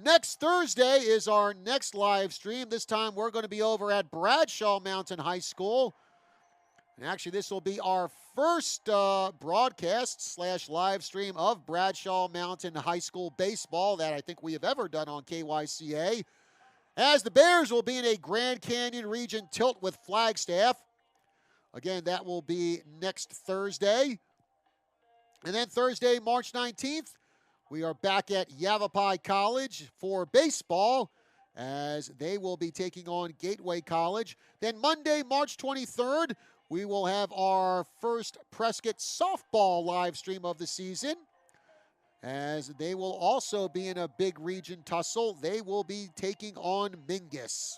Next Thursday is our next live stream. This time we're going to be over at Bradshaw Mountain High School. And actually, this will be our first broadcast / live stream of Bradshaw Mountain High School baseball that I think we have ever done on KYCA. As the Bears will be in a Grand Canyon region tilt with Flagstaff. Again, that will be next Thursday. And then Thursday, March 19th, we are back at Yavapai College for baseball as they will be taking on Gateway College. Then Monday, March 23rd, we will have our first Prescott softball live stream of the season as they will also be in a big region tussle. They will be taking on Mingus.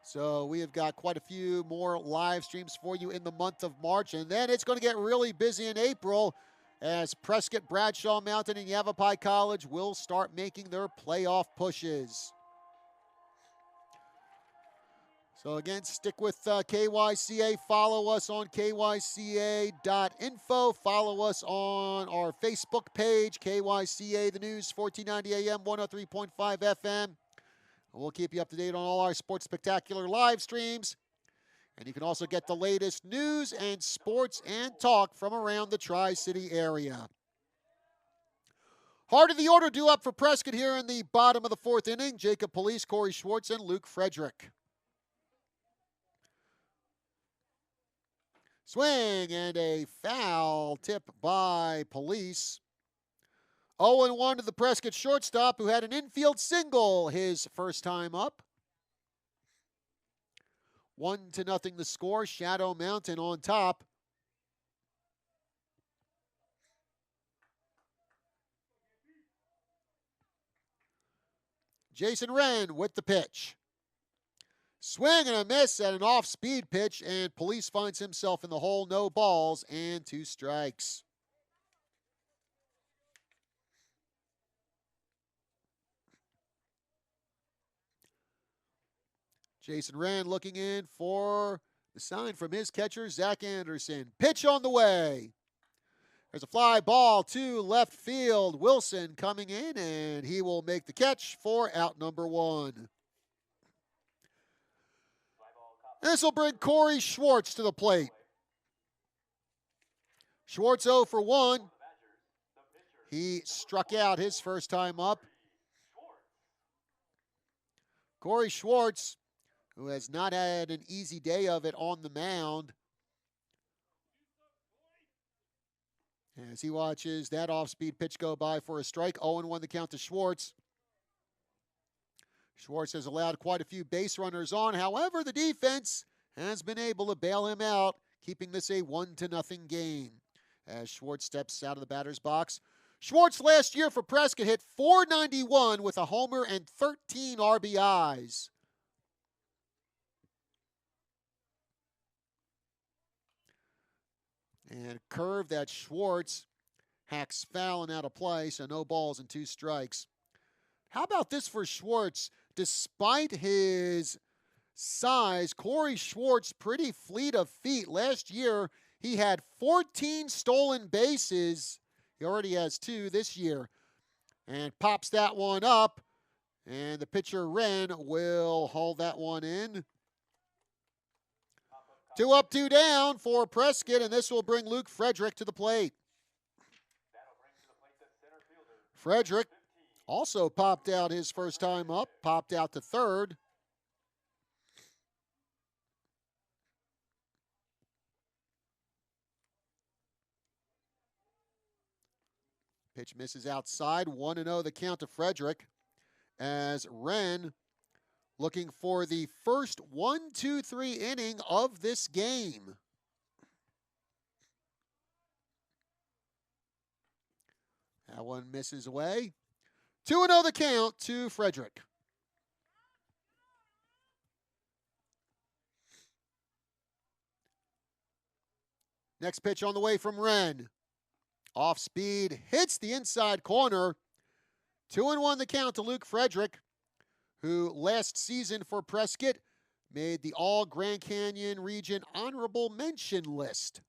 So we have got quite a few more live streams for you in the month of March. And then it's going to get really busy in April as Prescott, Bradshaw Mountain, and Yavapai College will start making their playoff pushes. So again, stick with KYCA. Follow us on KYCA.info. Follow us on our Facebook page, KYCA The News, 1490 AM, 103.5 FM. We'll keep you up to date on all our Sports Spectacular live streams. And you can also get the latest news and sports and talk from around the Tri-City area. Heart of the order due up for Prescott here in the bottom of the fourth inning. Jacob Police, Corey Schwartz, and Luke Frederick. Swing and a foul tip by Police. 0-1 to the Prescott shortstop who had an infield single his first time up. 1-0 the score. Shadow Mountain on top. Jason Wren with the pitch. Swing and a miss at an off-speed pitch, and Police finds himself in the hole. No balls and 2 strikes. Jason Wren looking in for the sign from his catcher, Zach Anderson. Pitch on the way. There's a fly ball to left field. Wilson coming in, and he will make the catch for out number 1. This will bring Corey Schwartz to the plate. Schwartz 0 for 1. He struck out his first time up. Corey Schwartz, who has not had an easy day of it on the mound, as he watches that off-speed pitch go by for a strike. 0-1 the count to Schwartz. Schwartz has allowed quite a few base runners on. However, the defense has been able to bail him out, keeping this a 1-0 game. As Schwartz steps out of the batter's box. Schwartz last year for Prescott hit .491 with a homer and 13 RBIs. And curve that Schwartz hacks foul and out of play, so no balls and 2 strikes. How about this for Schwartz? Despite his size, Corey Schwartz pretty fleet of feet. Last year, he had 14 stolen bases. He already has 2 this year. And pops that one up. And the pitcher, Wren, will haul that one in. 2 up, 2 down for Prescott, and this will bring Luke Frederick to the plate. Frederick also popped out his first time up, popped out to third. Pitch misses outside. 1-0 the count to Frederick as Wren looking for the first 1-2-3 inning of this game. That one misses away. 2-0 the count to Frederick. Next pitch on the way from Wren. Off speed, hits the inside corner. 2-1 the count to Luke Frederick, who last season for Prescott made the All Grand Canyon Region Honorable Mention list.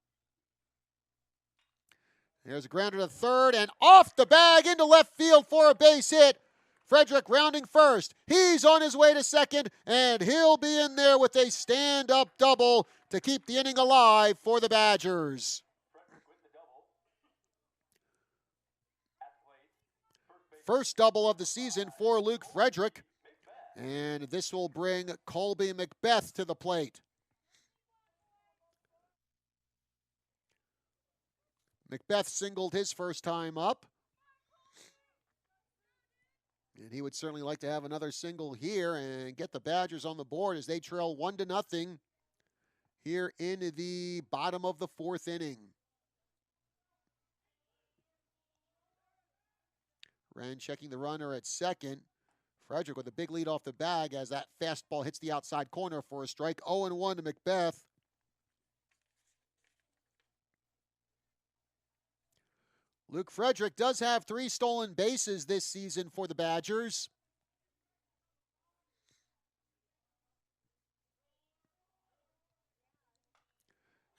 There's a grounder to third, and off the bag into left field for a base hit. Frederick rounding first. He's on his way to second, and he'll be in there with a stand-up double to keep the inning alive for the Badgers. First double of the season for Luke Frederick, and this will bring Colby Macbeth to the plate. Macbeth singled his first time up, and he would certainly like to have another single here and get the Badgers on the board as they trail 1-0 here in the bottom of the fourth inning. Wren checking the runner at second. Frederick with a big lead off the bag as that fastball hits the outside corner for a strike. 0-1 to Macbeth. Luke Frederick does have 3 stolen bases this season for the Badgers.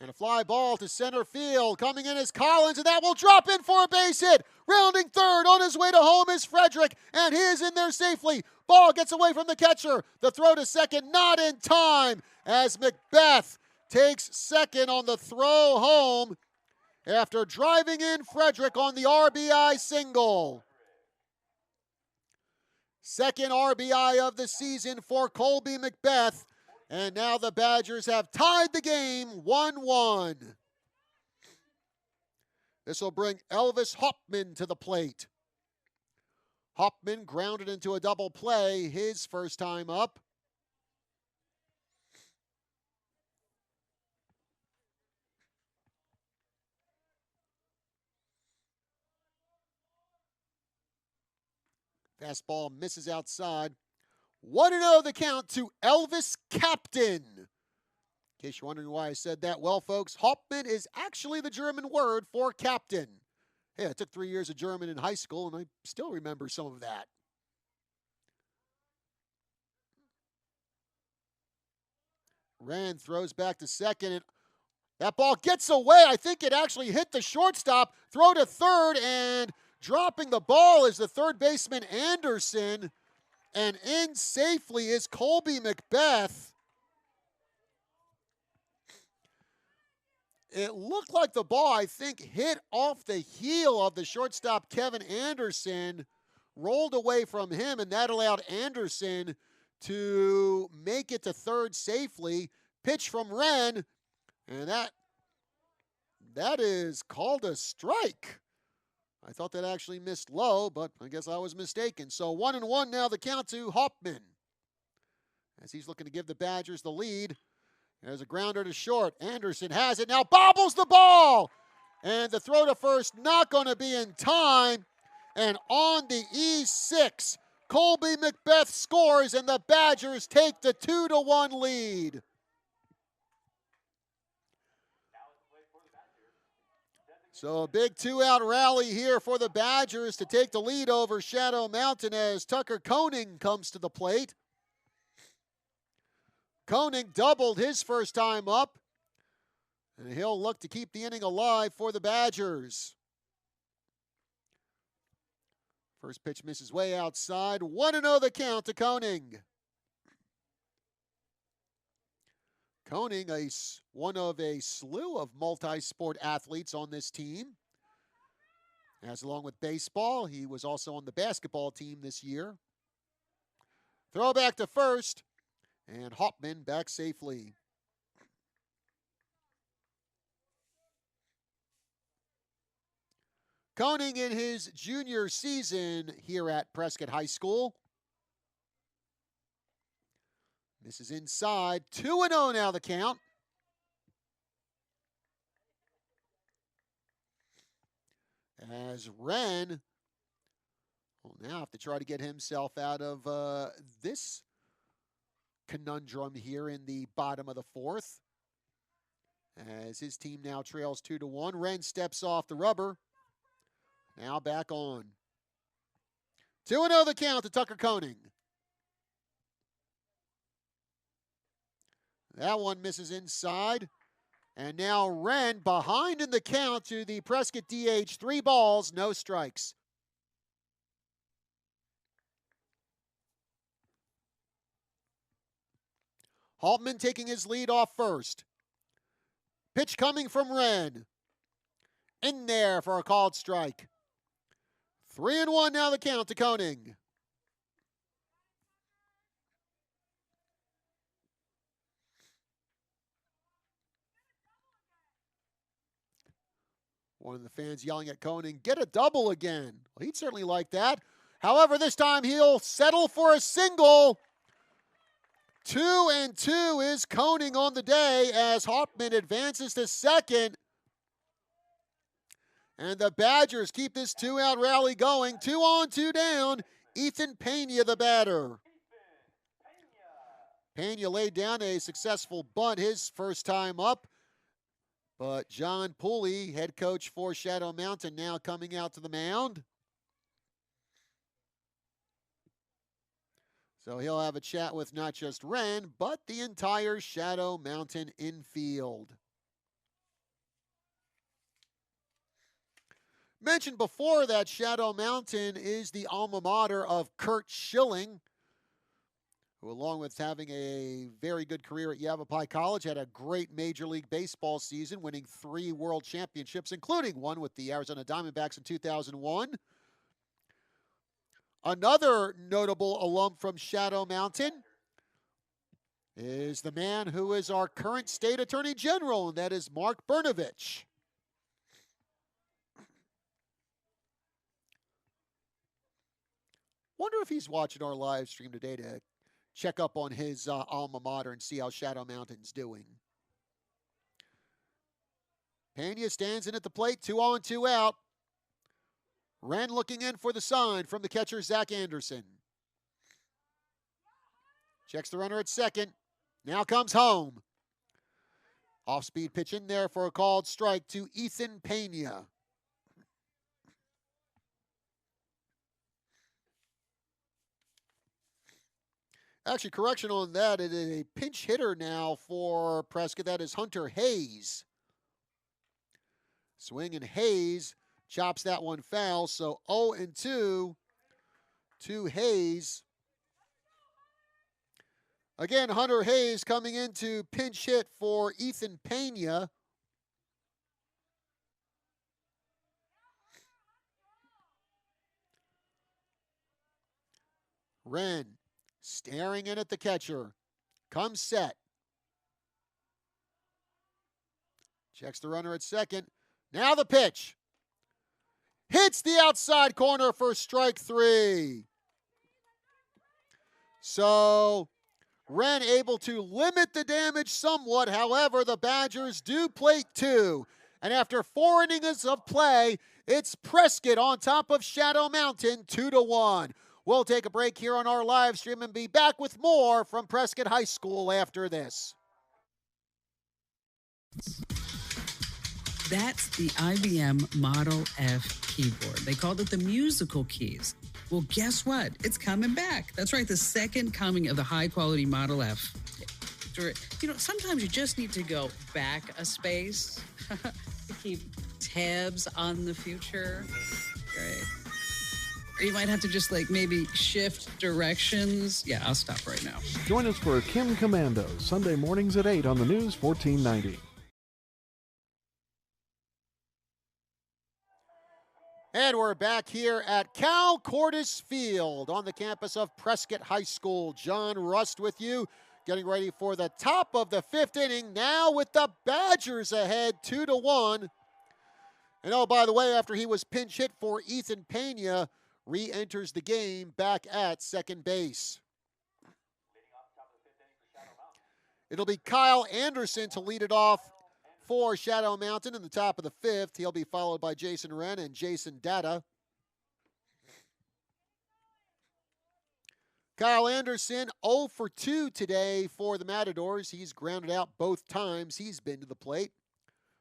And a fly ball to center field. Coming in is Collins, and that will drop in for a base hit. Rounding third, on his way to home is Frederick, and he is in there safely. Ball gets away from the catcher. The throw to second, not in time, as Macbeth takes second on the throw home after driving in Frederick on the RBI single. Second RBI of the season for Colby Macbeth. And now the Badgers have tied the game 1-1. This will bring Elvis Hopman to the plate. Hopman grounded into a double play his first time up. Fastball misses outside. 1-0 the count to Elvis Captain. In case you're wondering why I said that, well, folks, Hauptmann is actually the German word for captain. Hey, I took 3 years of German in high school, and I still remember some of that. Wren throws back to second, and that ball gets away. I think it actually hit the shortstop. Throw to third, and dropping the ball is the third baseman Anderson. And in safely is Colby Macbeth. It looked like the ball, I think, hit off the heel of the shortstop, Kevin Anderson, rolled away from him, and that allowed Anderson to make it to third safely. Pitch from Wren, and that is called a strike. I thought that actually missed low, but I guess I was mistaken. So 1-1 now the count to Hauptmann, as he's looking to give the Badgers the lead. There's a grounder to short. Anderson has it now, bobbles the ball. And the throw to first not going to be in time. And on the E6, Colby Macbeth scores, and the Badgers take the 2-1 lead. So a big 2-out rally here for the Badgers to take the lead over Shadow Mountain as Tucker Koenig comes to the plate. Koenig doubled his first time up, and he'll look to keep the inning alive for the Badgers. First pitch misses way outside. 1-0 the count to Koenig. Koenig, one of a slew of multi-sport athletes on this team. As along with baseball, he was also on the basketball team this year. Throw back to first, and Hauptmann back safely. Koenig in his junior season here at Prescott High School. This is inside. 2-0 now the count. As Wren Will now have to try to get himself out of this conundrum here in the bottom of the fourth. As his team now trails 2-1. Wren steps off the rubber. Now back on. 2-0 the count to Tucker Koenig. That one misses inside. And now Wren behind in the count to the Prescott DH. 3 balls, no strikes. Haltman taking his lead off first. Pitch coming from Wren. In there for a called strike. 3-1 now the count to Koenig. One of the fans yelling at Koenig, get a double again. Well, he'd certainly like that. However, this time he'll settle for a single. 2-2 is Koenig on the day as Hoffman advances to second. And the Badgers keep this 2-out rally going. 2 on, 2 down. Ethan Pena, the batter. Pena laid down a successful bunt his first time up. But John Pooley, head coach for Shadow Mountain, now coming out to the mound. So he'll have a chat with not just Wren, but the entire Shadow Mountain infield. Mentioned before that Shadow Mountain is the alma mater of Kurt Schilling, who, along with having a very good career at Yavapai College, had a great Major League Baseball season, winning 3 world championships, including one with the Arizona Diamondbacks in 2001. Another notable alum from Shadow Mountain is the man who is our current state attorney general, and that is Mark Brnovich. Wonder if he's watching our live stream today to check up on his alma mater and see how Shadow Mountain's doing. Pena stands in at the plate, 2 on, 2 out. Wren looking in for the sign from the catcher, Zach Anderson. Checks the runner at second. Now comes home. Off-speed pitch in there for a called strike to Ethan Pena. Actually, correction on that. It is a pinch hitter now for Prescott. That is Hunter Hayes. Swing and Hayes chops that one foul. So 0-2 to Hayes. Again, Hunter Hayes coming in to pinch hit for Ethan Pena. Wren staring in at the catcher. Comes set. Checks the runner at second. Now the pitch. Hits the outside corner for strike 3. So Wren able to limit the damage somewhat. However, the Badgers do plate 2. And after 4 innings of play, it's Prescott on top of Shadow Mountain, 2-1. We'll take a break here on our live stream and be back with more from Prescott High School after this. That's the IBM Model F keyboard. They called it the musical keys. Well, guess what? It's coming back. That's right, the second coming of the high-quality Model F. You know, sometimes you just need to go back a space to keep tabs on the future. Great. Or you might have to just maybe shift directions. Yeah, I'll stop right now. Join us for Kim Commando, Sunday mornings at 8 on the News 1490. And we're back here at Cal Cordes Field on the campus of Prescott High School. John Rust with you, getting ready for the top of the 5th inning. Now with the Badgers ahead, 2-1. And oh, by the way, after he was pinch hit for Ethan Pena, re-enters the game back at second base. It'll be Kyle Anderson to lead it off for Shadow Mountain in the top of the 5th. He'll be followed by Jason Wren and Jason Data. Kyle Anderson, 0 for 2 today for the Matadors. He's grounded out both times he's been to the plate.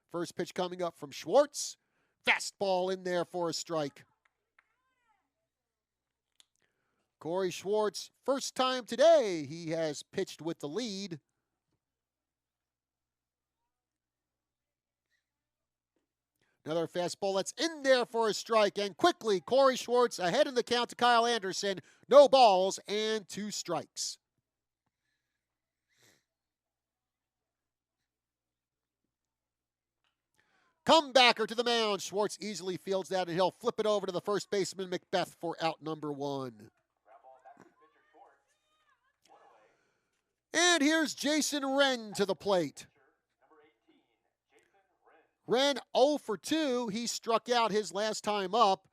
First pitch coming up from Schwartz. Fastball in there for a strike. Corey Schwartz, first time today he has pitched with the lead. Another fastball that's in there for a strike. And quickly, Corey Schwartz ahead in the count to Kyle Anderson. No balls and 2 strikes. Comebacker to the mound. Schwartz easily fields that, and he'll flip it over to the first baseman, Macbeth, for out number 1. And here's Jason Wren to the plate. Wren 0 for 2. He struck out his last time up.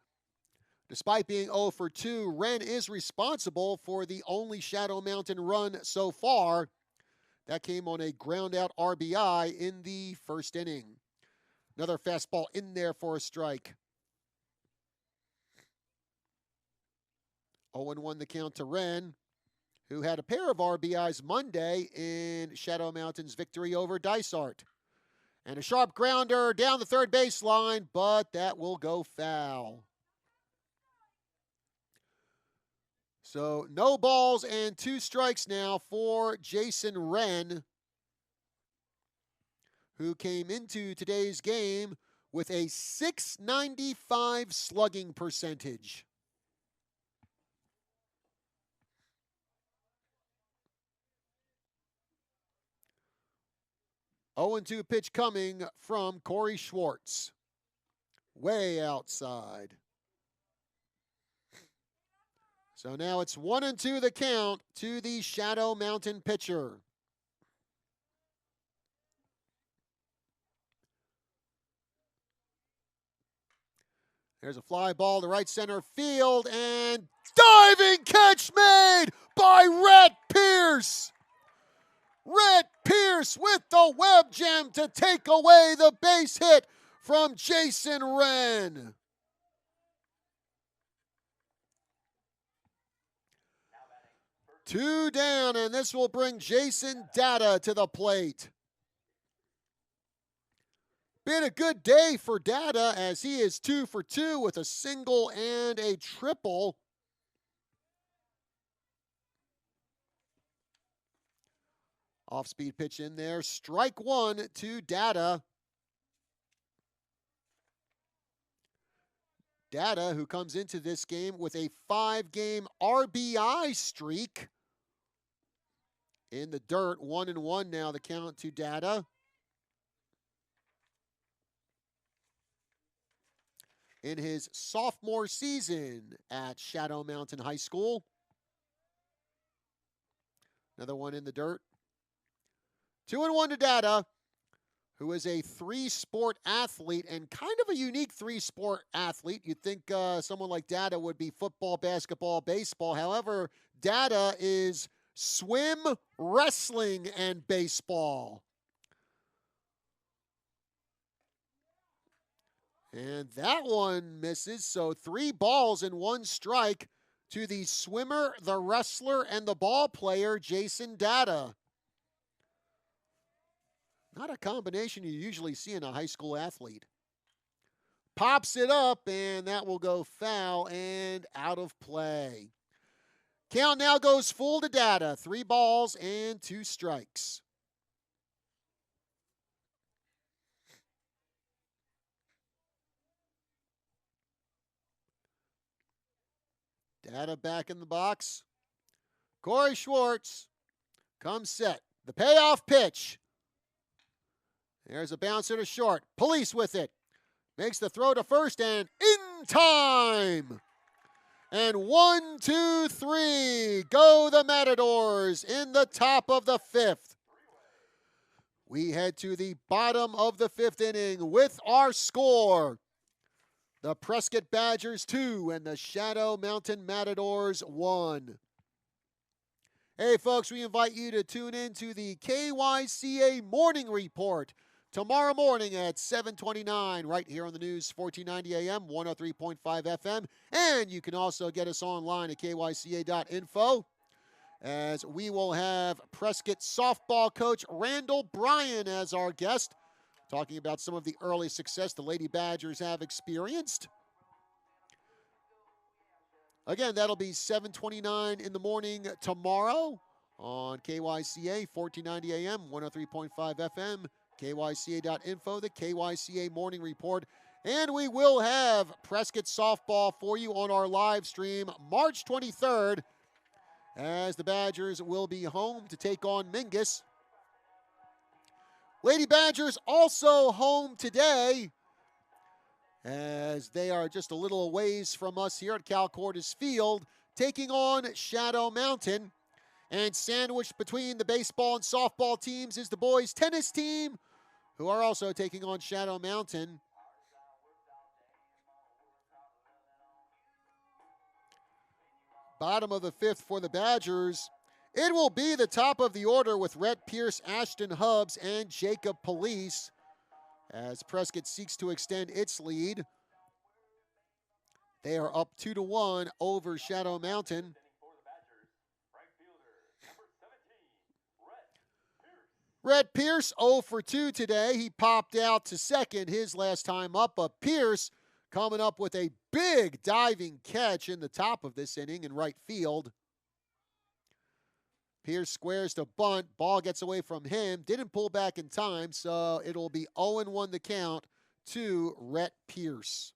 Despite being 0 for 2, Wren is responsible for the only Shadow Mountain run so far. That came on a ground-out RBI in the first inning. Another fastball in there for a strike. 0-1 the count to Wren, who had a pair of RBIs Monday in Shadow Mountain's victory over Dysart. And a sharp grounder down the third baseline, but that will go foul. So no balls and 2 strikes now for Jason Wren, who came into today's game with a .695 slugging percentage. Oh, 0-2 pitch coming from Corey Schwartz. Way outside. So now it's 1-2 the count to the Shadow Mountain pitcher. There's a fly ball to right center field, and diving catch made by Rhett Pierce. Rhett Pierce with the web gem to take away the base hit from Jason Wren. Two down, and this will bring Jason Data to the plate. Been a good day for Data as he is 2 for 2 with a single and a triple. Off-speed pitch in there. Strike 1 to Data. Data, who comes into this game with a 5-game RBI streak. In the dirt, 1-1 now, the count to Data. In his sophomore season at Shadow Mountain High School. Another one in the dirt. 2-1 to Data, who is a 3-sport athlete and kind of a unique 3-sport athlete. You'd think someone like Data would be football, basketball, baseball. However, Data is swim, wrestling, and baseball. And that one misses, so 3 balls and 1 strike to the swimmer, the wrestler, and the ball player, Jason Data. Not a combination you usually see in a high school athlete. Pops it up, and that will go foul and out of play. Count now goes full to Data. 3 balls and 2 strikes. Data back in the box. Corey Schwartz comes set. The payoff pitch. There's a bouncer to short. Police with it. Makes the throw to first and in time. And 1, 2, 3. Go the Matadors in the top of the 5th. We head to the bottom of the 5th inning with our score. The Prescott Badgers 2 and the Shadow Mountain Matadors 1. Hey folks, we invite you to tune in to the KYCA Morning Report tomorrow morning at 7:29 right here on the news, 1490 AM, 103.5 FM. And you can also get us online at kyca.info. as we will have Prescott softball coach Randall Bryan as our guest, talking about some of the early success the Lady Badgers have experienced. Again, that'll be 7:29 in the morning tomorrow on KYCA, 1490 AM, 103.5 FM, KYCA.info, the KYCA Morning Report. And we will have Prescott softball for you on our live stream March 23rd, as the Badgers will be home to take on Mingus. Lady Badgers also home today, as they are just a little ways from us here at Cal Cordes Field, taking on Shadow Mountain. And sandwiched between the baseball and softball teams is the boys' tennis team, who are also taking on Shadow Mountain. Bottom of the fifth for the Badgers. It will be the top of the order with Rhett Pierce, Ashton Hubbs, and Jacob Police, as Prescott seeks to extend its lead. They are up 2-1 over Shadow Mountain. Rhett Pierce 0 for 2 today. He popped out to second his last time up, but Pierce coming up with a big diving catch in the top of this inning in right field. Pierce squares to bunt. Ball gets away from him. Didn't pull back in time, so it'll be 0-1 the count to Rhett Pierce.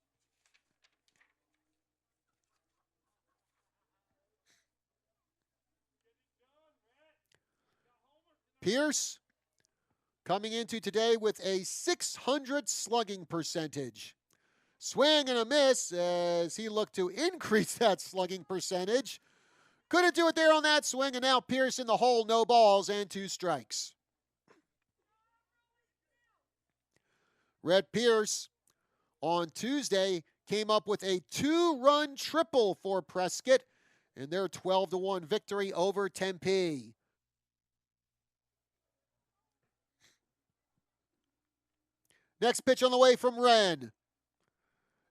Pierce coming into today with a .600 slugging percentage. Swing and a miss as he looked to increase that slugging percentage. Couldn't do it there on that swing, and now Pierce in the hole, no balls and 2 strikes. Rhett Pierce on Tuesday came up with a 2-run triple for Prescott in their 12-1 victory over Tempe. Next pitch on the way from Wren.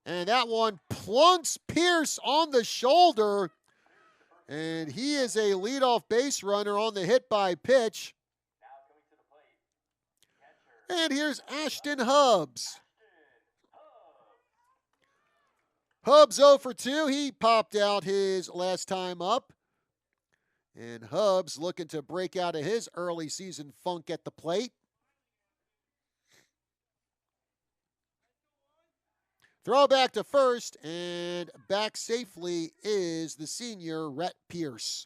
And that one plunks Pierce on the shoulder. And he is a leadoff base runner on the hit by pitch. And here's Ashton Hubbs. Hubbs 0 for 2. He popped out his last time up. And Hubbs looking to break out of his early season funk at the plate. Throw back to first, and back safely is the senior, Rhett Pierce.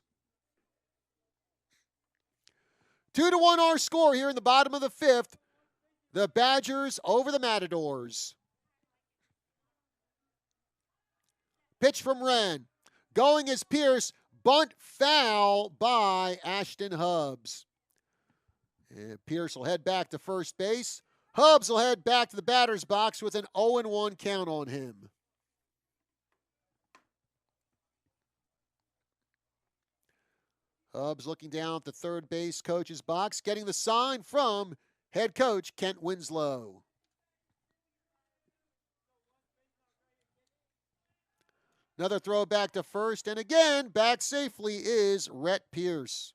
2-1 our score here in the bottom of the fifth. The Badgers over the Matadors. Pitch from Wren. Going is Pierce. Bunt foul by Ashton Hubbs. And Pierce will head back to first base. Hubbs will head back to the batter's box with an 0-1 count on him. Hubbs looking down at the third base coach's box, getting the sign from head coach Kent Winslow. Another throw back to first, and again, back safely is Rhett Pierce.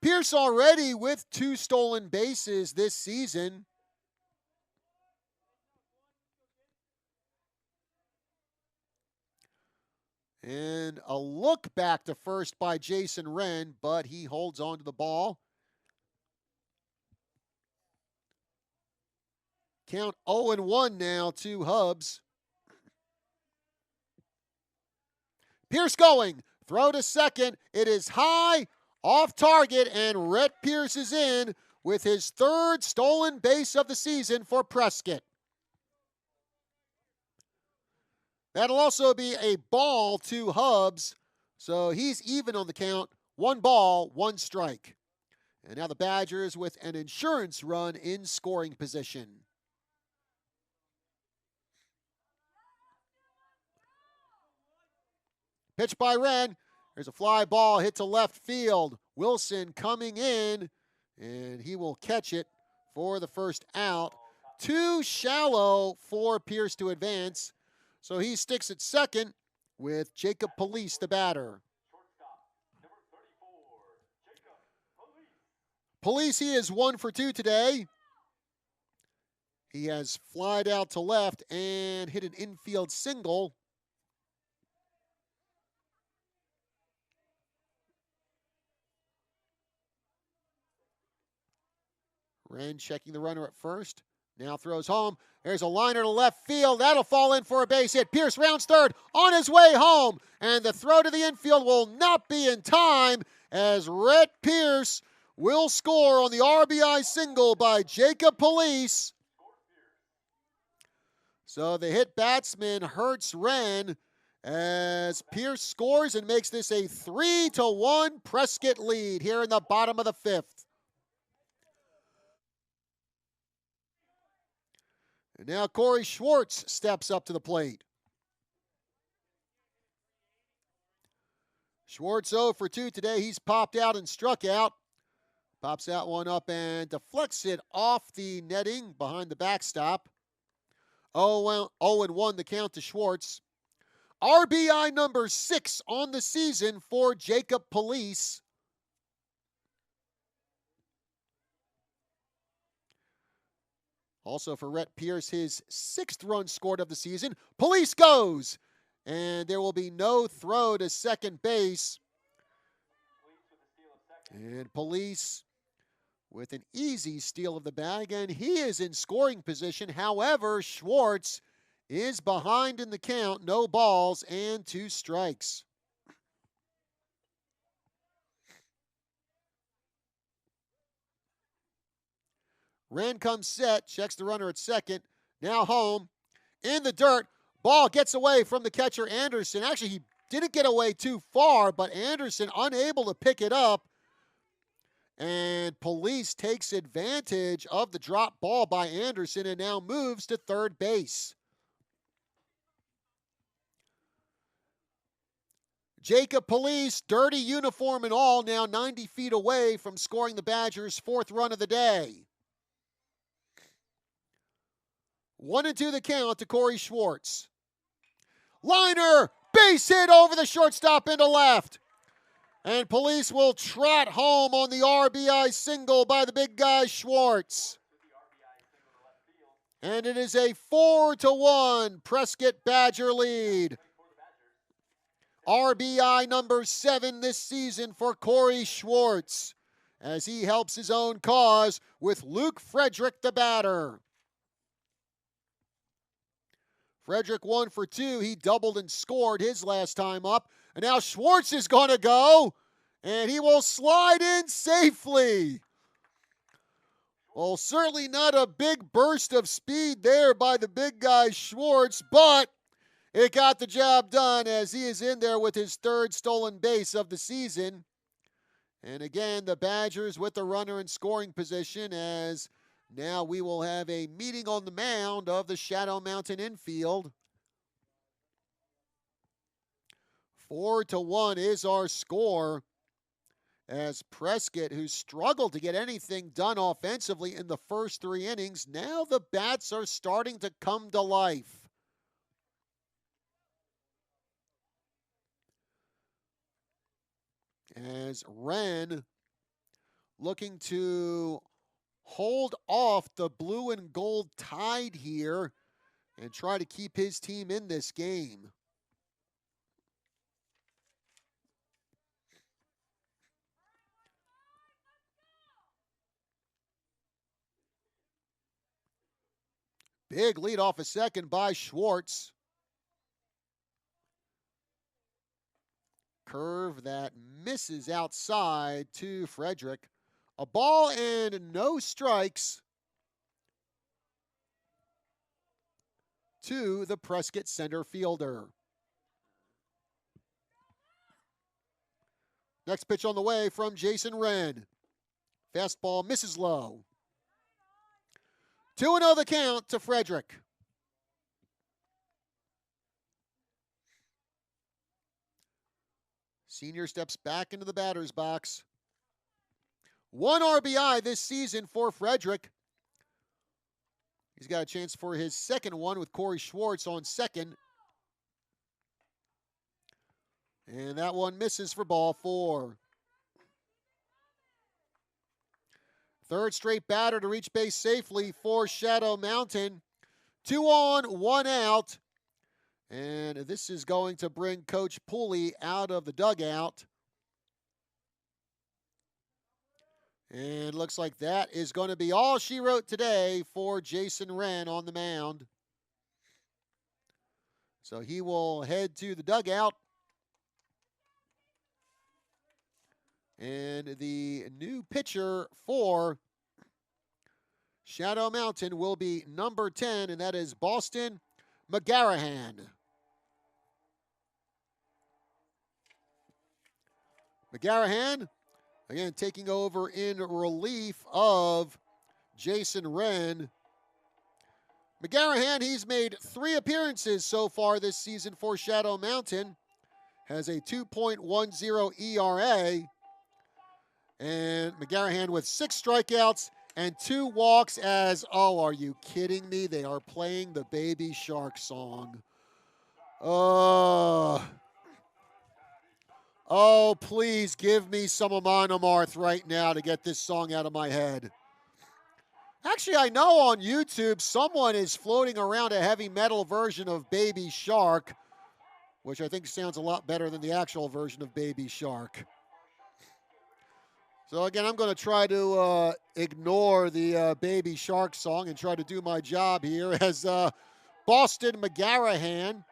Pierce already with 2 stolen bases this season. And a look back to first by Jason Wren, but he holds on to the ball. Count 0-1 now to Hubbs. Pierce going. Throw to second. It is high. Off target, and Rhett Pierce is in with his 3rd stolen base of the season for Prescott. That'll also be a ball to Hubbs, so he's even on the count. 1 ball, 1 strike. And now the Badgers with an insurance run in scoring position. Pitch by Wren. There's a fly ball hit to left field. Wilson coming in, and he will catch it for the first out. Too shallow for Pierce to advance, so he sticks at second with Jacob Police, the batter. Police, he is 1 for 2 today. He has flied out to left and hit an infield single. Wren checking the runner at first. Now throws home. There's a liner to left field. That'll fall in for a base hit. Pierce rounds third on his way home. And the throw to the infield will not be in time as Rhett Pierce will score on the RBI single by Jacob Police. So the hit batsman hurts Wren as Pierce scores and makes this a 3-1 Prescott lead here in the bottom of the 5th. And now Corey Schwartz steps up to the plate. Schwartz 0 for 2 today. He's popped out and struck out. Pops that one up and deflects it off the netting behind the backstop. 0-1 the count to Schwartz. RBI number 6 on the season for Jacob Police. Also for Rhett Pierce, his 6th run scored of the season. Police goes, and there will be no throw to second base. And Police with an easy steal of the bag, and he is in scoring position. However, Schwartz is behind in the count. No balls and 2 strikes. Wren comes set, checks the runner at second. Now home, in the dirt. Ball gets away from the catcher, Anderson. Actually, he didn't get away too far, but Anderson unable to pick it up. And Police takes advantage of the drop ball by Anderson and now moves to third base. Jacob Police, dirty uniform and all, now 90 feet away from scoring the Badgers' 4th run of the day. 1-2 the count to Corey Schwartz. Liner, base hit over the shortstop into left. And Police will trot home on the RBI single by the big guy Schwartz. And it is a 4-1 Prescott Badger lead. RBI number 7 this season for Corey Schwartz as he helps his own cause with Luke Frederick, the batter. Frederick 1 for 2. He doubled and scored his last time up. And now Schwartz is going to go, and he will slide in safely. Well, certainly not a big burst of speed there by the big guy Schwartz, but it got the job done as he is in there with his 3rd stolen base of the season. And again, the Badgers with the runner in scoring position as now we will have a meeting on the mound of the Shadow Mountain infield. 4-1 is our score as Prescott, who struggled to get anything done offensively in the first 3 innings, now the bats are starting to come to life. As Wren looking to hold off the blue and gold Tide here and try to keep his team in this game. Big lead off a second by Schwartz. Curve that misses outside to Frederick. A ball and no strikes to the Prescott center fielder. Next pitch on the way from Jason Wren. Fastball misses low. 2-0 the count to Frederick. Senior steps back into the batter's box. 1 RBI this season for Frederick. He's got a chance for his 2nd one with Corey Schwartz on second. And that one misses for ball 4. Third straight batter to reach base safely for Shadow Mountain. 2 on, 1 out. And this is going to bring Coach Pooley out of the dugout. And looks like that is going to be all she wrote today for Jason Wren on the mound. So he will head to the dugout. And the new pitcher for Shadow Mountain will be number 10, and that is Boston McGarahan. McGarahan, again, taking over in relief of Jason Wren. McGarahan, he's made 3 appearances so far this season for Shadow Mountain. Has a 2.10 ERA. And McGarahan with 6 strikeouts and 2 walks as, oh, are you kidding me? They are playing the Baby Shark song. Oh, please give me some Monomarth right now to get this song out of my head. Actually, I know on YouTube someone is floating around a heavy metal version of Baby Shark, which I think sounds a lot better than the actual version of Baby Shark. So again, I'm going to try to ignore the Baby Shark song and try to do my job here as Boston McGarahan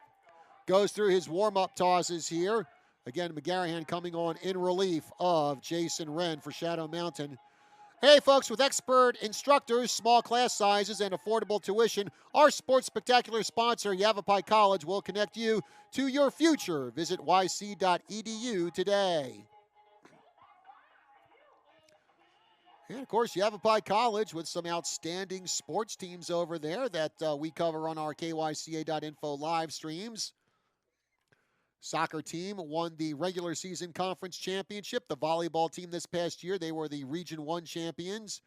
goes through his warm-up tosses here. Again, McGarahan coming on in relief of Jason Wren for Shadow Mountain. Hey, folks, with expert instructors, small class sizes, and affordable tuition, our Sports Spectacular sponsor, Yavapai College, will connect you to your future. Visit yc.edu today. And, of course, Yavapai College with some outstanding sports teams over there that we cover on our KYCA.info live streams. Soccer team won the regular season conference championship. The volleyball team this past year, they were the Region 1 champions.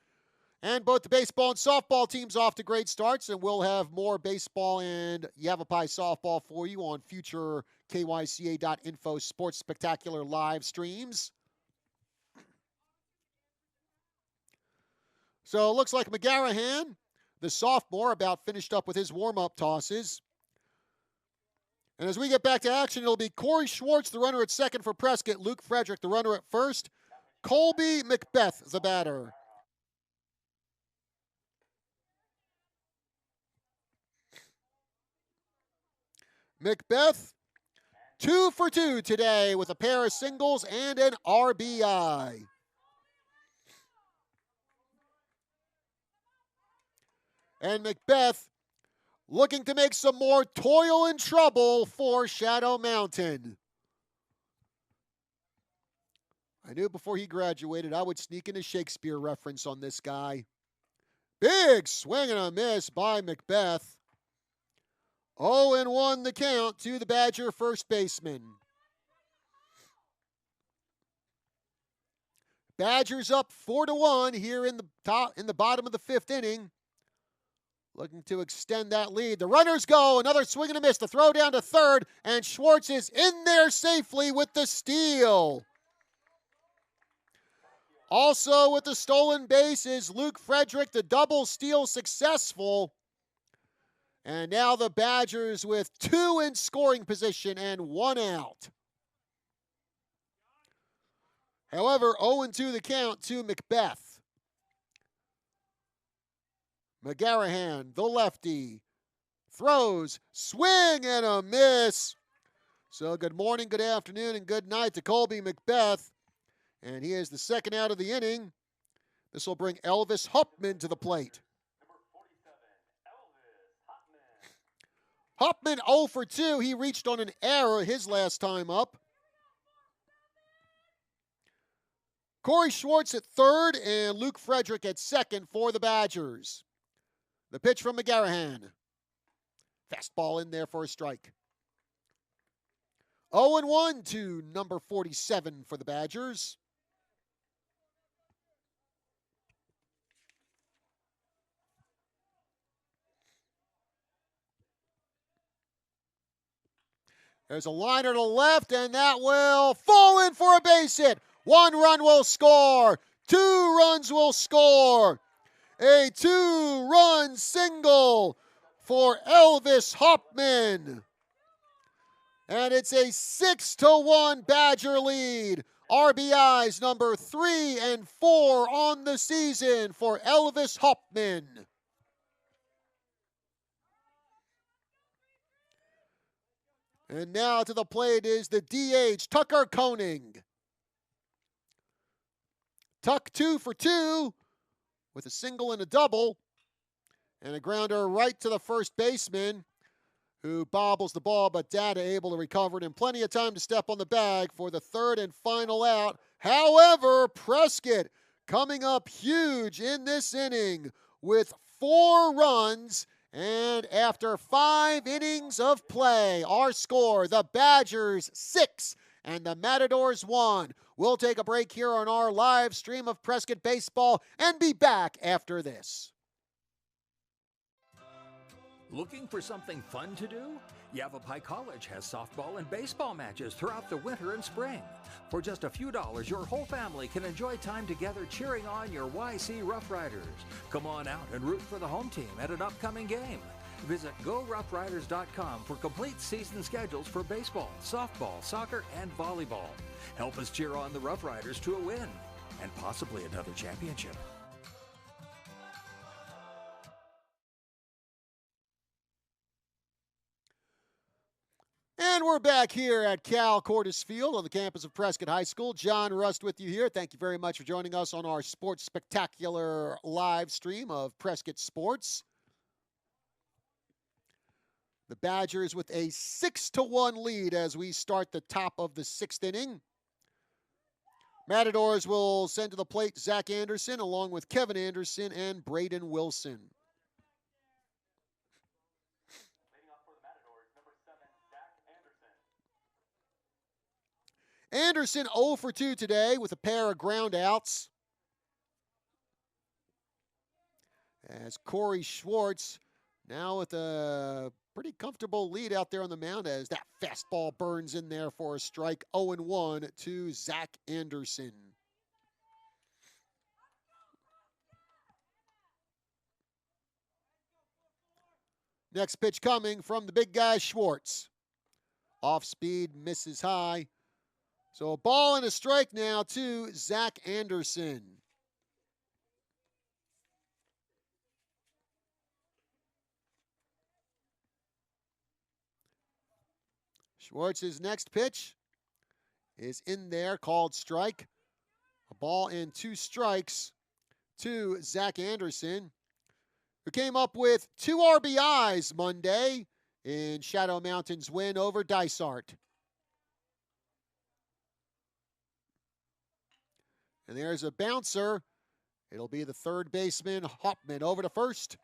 And both the baseball and softball teams off to great starts, and we'll have more baseball and Yavapai softball for you on future KYCA.info Sports Spectacular live streams. So it looks like McGarahan, the sophomore, about finished up with his warm-up tosses. And as we get back to action, it'll be Corey Schwartz, the runner at second for Prescott, Luke Frederick, the runner at first, Colby Macbeth, the batter. Macbeth, 2 for 2 today with a pair of singles and an RBI. And Macbeth looking to make some more toil and trouble for Shadow Mountain. I knew before he graduated I would sneak in a Shakespeare reference on this guy. Big swing and a miss by Macbeth. 0-1 the count to the Badger first baseman. Badgers up 4-1 here in the bottom of the 5th inning. Looking to extend that lead. The runners go. Another swing and a miss. The throw down to third. And Schwartz is in there safely with the steal. Also with the stolen base is Luke Frederick. The double steal successful. And now the Badgers with 2 in scoring position and 1 out. However, 0-2 the count to Macbeth. McGarahan, the lefty, throws, swing and a miss. So good morning, good afternoon, and good night to Colby Macbeth. And he is the second out of the inning. This will bring Elvis Hupman to the plate. Hupman 0 for 2. He reached on an error his last time up. Corey Schwartz at third and Luke Frederick at second for the Badgers. The pitch from McGarahan. Fastball in there for a strike. 0-1 to number 47 for the Badgers. There's a liner to the left, and that will fall in for a base hit. 1 run will score. 2 runs will score. A 2-run single for Elvis Hoffman. And it's a 6-1 Badger lead. RBIs number 3 and 4 on the season for Elvis Hoffman. And now to the plate is the DH, Tucker Koenig. Tuck 2 for 2 with a single and a double. And a grounder right to the first baseman, who bobbles the ball, but Data able to recover it, and plenty of time to step on the bag for the third and final out. However, Prescott coming up huge in this inning with 4 runs. And after 5 innings of play, our score, the Badgers 6 and the Matadors 1. We'll take a break here on our live stream of Prescott baseball and be back after this. Looking for something fun to do? Yavapai College has softball and baseball matches throughout the winter and spring. For just a few dollars, your whole family can enjoy time together cheering on your YC Rough Riders. Come on out and root for the home team at an upcoming game. Visit GoRoughRiders.com for complete season schedules for baseball, softball, soccer, and volleyball. Help us cheer on the Rough Riders to a win and possibly another championship. And we're back here at Cal Cordes Field on the campus of Prescott High School. John Rust with you here. Thank you very much for joining us on our Sports Spectacular live stream of Prescott Sports. The Badgers with a 6-1 lead as we start the top of the 6th inning. Matadors will send to the plate Zach Anderson along with Kevin Anderson and Braden Wilson. Anderson 0 for 2 today with a pair of ground outs. As Corey Schwartz now with a pretty comfortable lead out there on the mound as that fastball burns in there for a strike. 0-1 to Zach Anderson. Next pitch coming from the big guy Schwartz. Off speed, misses high. So a ball and a strike now to Zach Anderson. Schwartz's next pitch is in there, called strike. A ball and 2 strikes to Zach Anderson, who came up with 2 RBIs Monday in Shadow Mountain's win over Dysart. And there's a bouncer. It'll be the third baseman, Hoffman, over to first.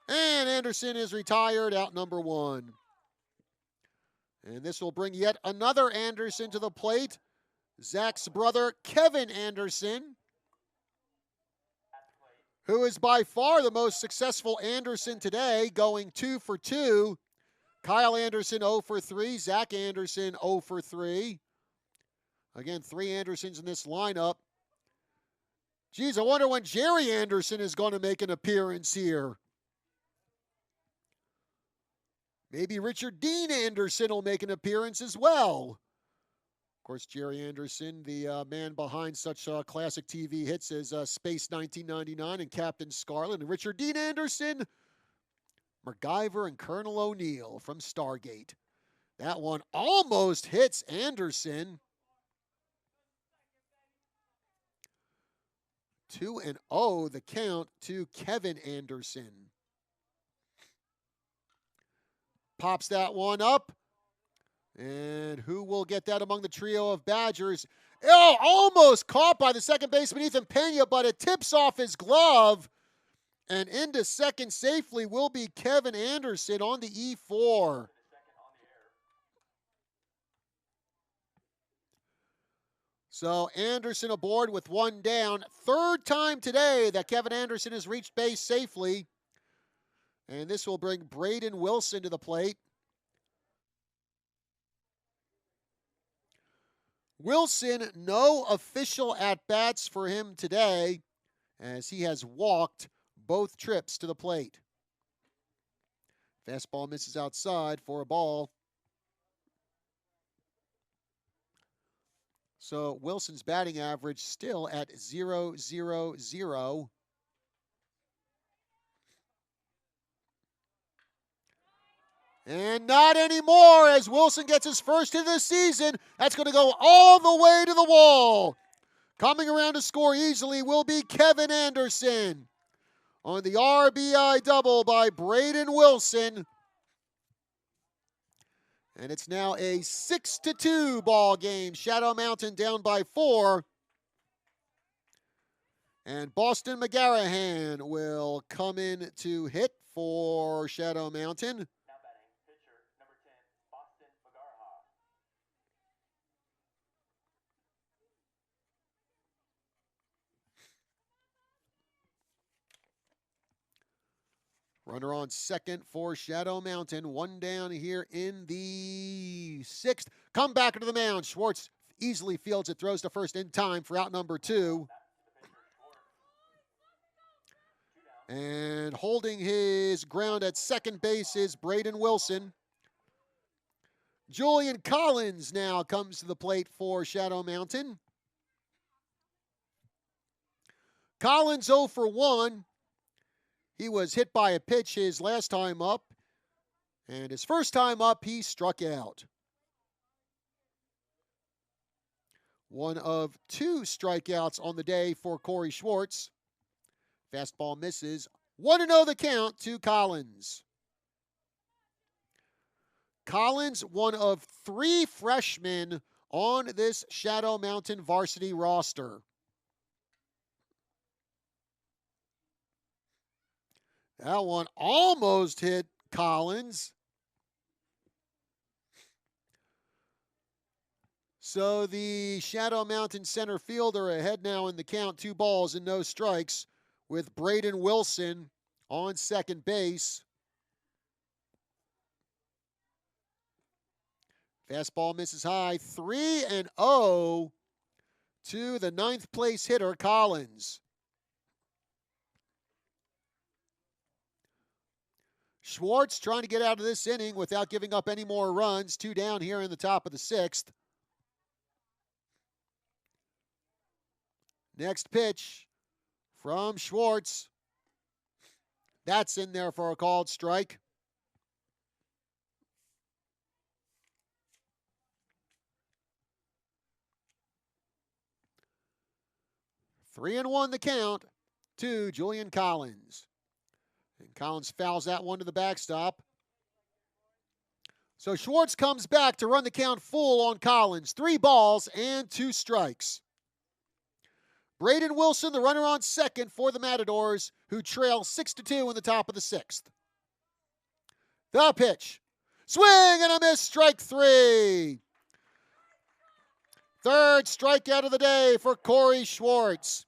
And Anderson is retired, out number 1. And this will bring yet another Anderson to the plate. Zach's brother, Kevin Anderson, who is by far the most successful Anderson today, going 2 for 2. Kyle Anderson 0 for 3. Zach Anderson 0 for 3. Again, 3 Andersons in this lineup. Geez, I wonder when Jerry Anderson is going to make an appearance here. Maybe Richard Dean Anderson will make an appearance as well. Of course, Jerry Anderson, the man behind such classic TV hits as Space 1999 and Captain Scarlet. And Richard Dean Anderson, MacGyver and Colonel O'Neill from Stargate. That one almost hits Anderson. 2-0 the count to Kevin Anderson. Pops that one up. And who will get that among the trio of Badgers? Oh, almost caught by the second baseman, Ethan Pena, but it tips off his glove. And into second safely will be Kevin Anderson on the E4. So Anderson aboard with 1 down. Third time today that Kevin Anderson has reached base safely. And this will bring Braden Wilson to the plate. Wilson, no official at-bats for him today as he has walked both trips to the plate. Fastball misses outside for a ball. So Wilson's batting average still at .000. And not anymore as Wilson gets his first hit of the season. That's going to go all the way to the wall. Coming around to score easily will be Kevin Anderson on the RBI double by Braden Wilson. And it's now a 6-2 ball game. Shadow Mountain down by 4. And Boston McGarrahan will come in to hit for Shadow Mountain. Runner on second for Shadow Mountain. One down here in the 6th. Come back into the mound. Schwartz easily fields it, throws to first in time for out number 2. And holding his ground at second base is Braden Wilson. Julian Collins now comes to the plate for Shadow Mountain. Collins 0 for 1. He was hit by a pitch his last time up, and his first time up, he struck out. One of 2 strikeouts on the day for Corey Schwartz. Fastball misses. 1-0 the count to Collins. Collins, one of 3 freshmen on this Shadow Mountain varsity roster. That one almost hit Collins. So the Shadow Mountain center fielder ahead now in the count, 2 balls and no strikes, with Braden Wilson on second base. Fastball misses high, 3-0 to the 9th place hitter, Collins. Schwartz trying to get out of this inning without giving up any more runs. 2 down here in the top of the 6th. Next pitch from Schwartz. That's in there for a called strike. Three and 1 the count to Julian Collins. And Collins fouls that one to the backstop. So Schwartz comes back to run the count full on Collins. 3 balls and 2 strikes. Braden Wilson, the runner on second for the Matadors, who trail 6-2 in the top of the 6th. The pitch. Swing and a miss, strike 3. Third strikeout of the day for Corey Schwartz.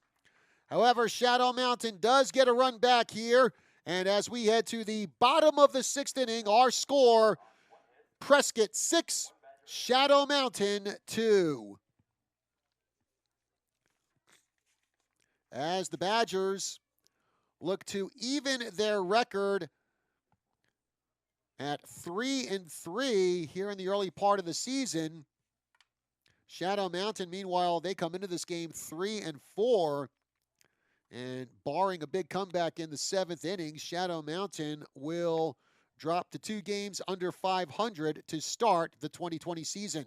However, Shadow Mountain does get a run back here. And as we head to the bottom of the 6th inning, our score, Prescott 6, Shadow Mountain 2. As the Badgers look to even their record at 3-3 here in the early part of the season. Shadow Mountain, meanwhile, they come into this game 3-4. And barring a big comeback in the 7th inning, Shadow Mountain will drop to 2 games under 500 to start the 2020 season.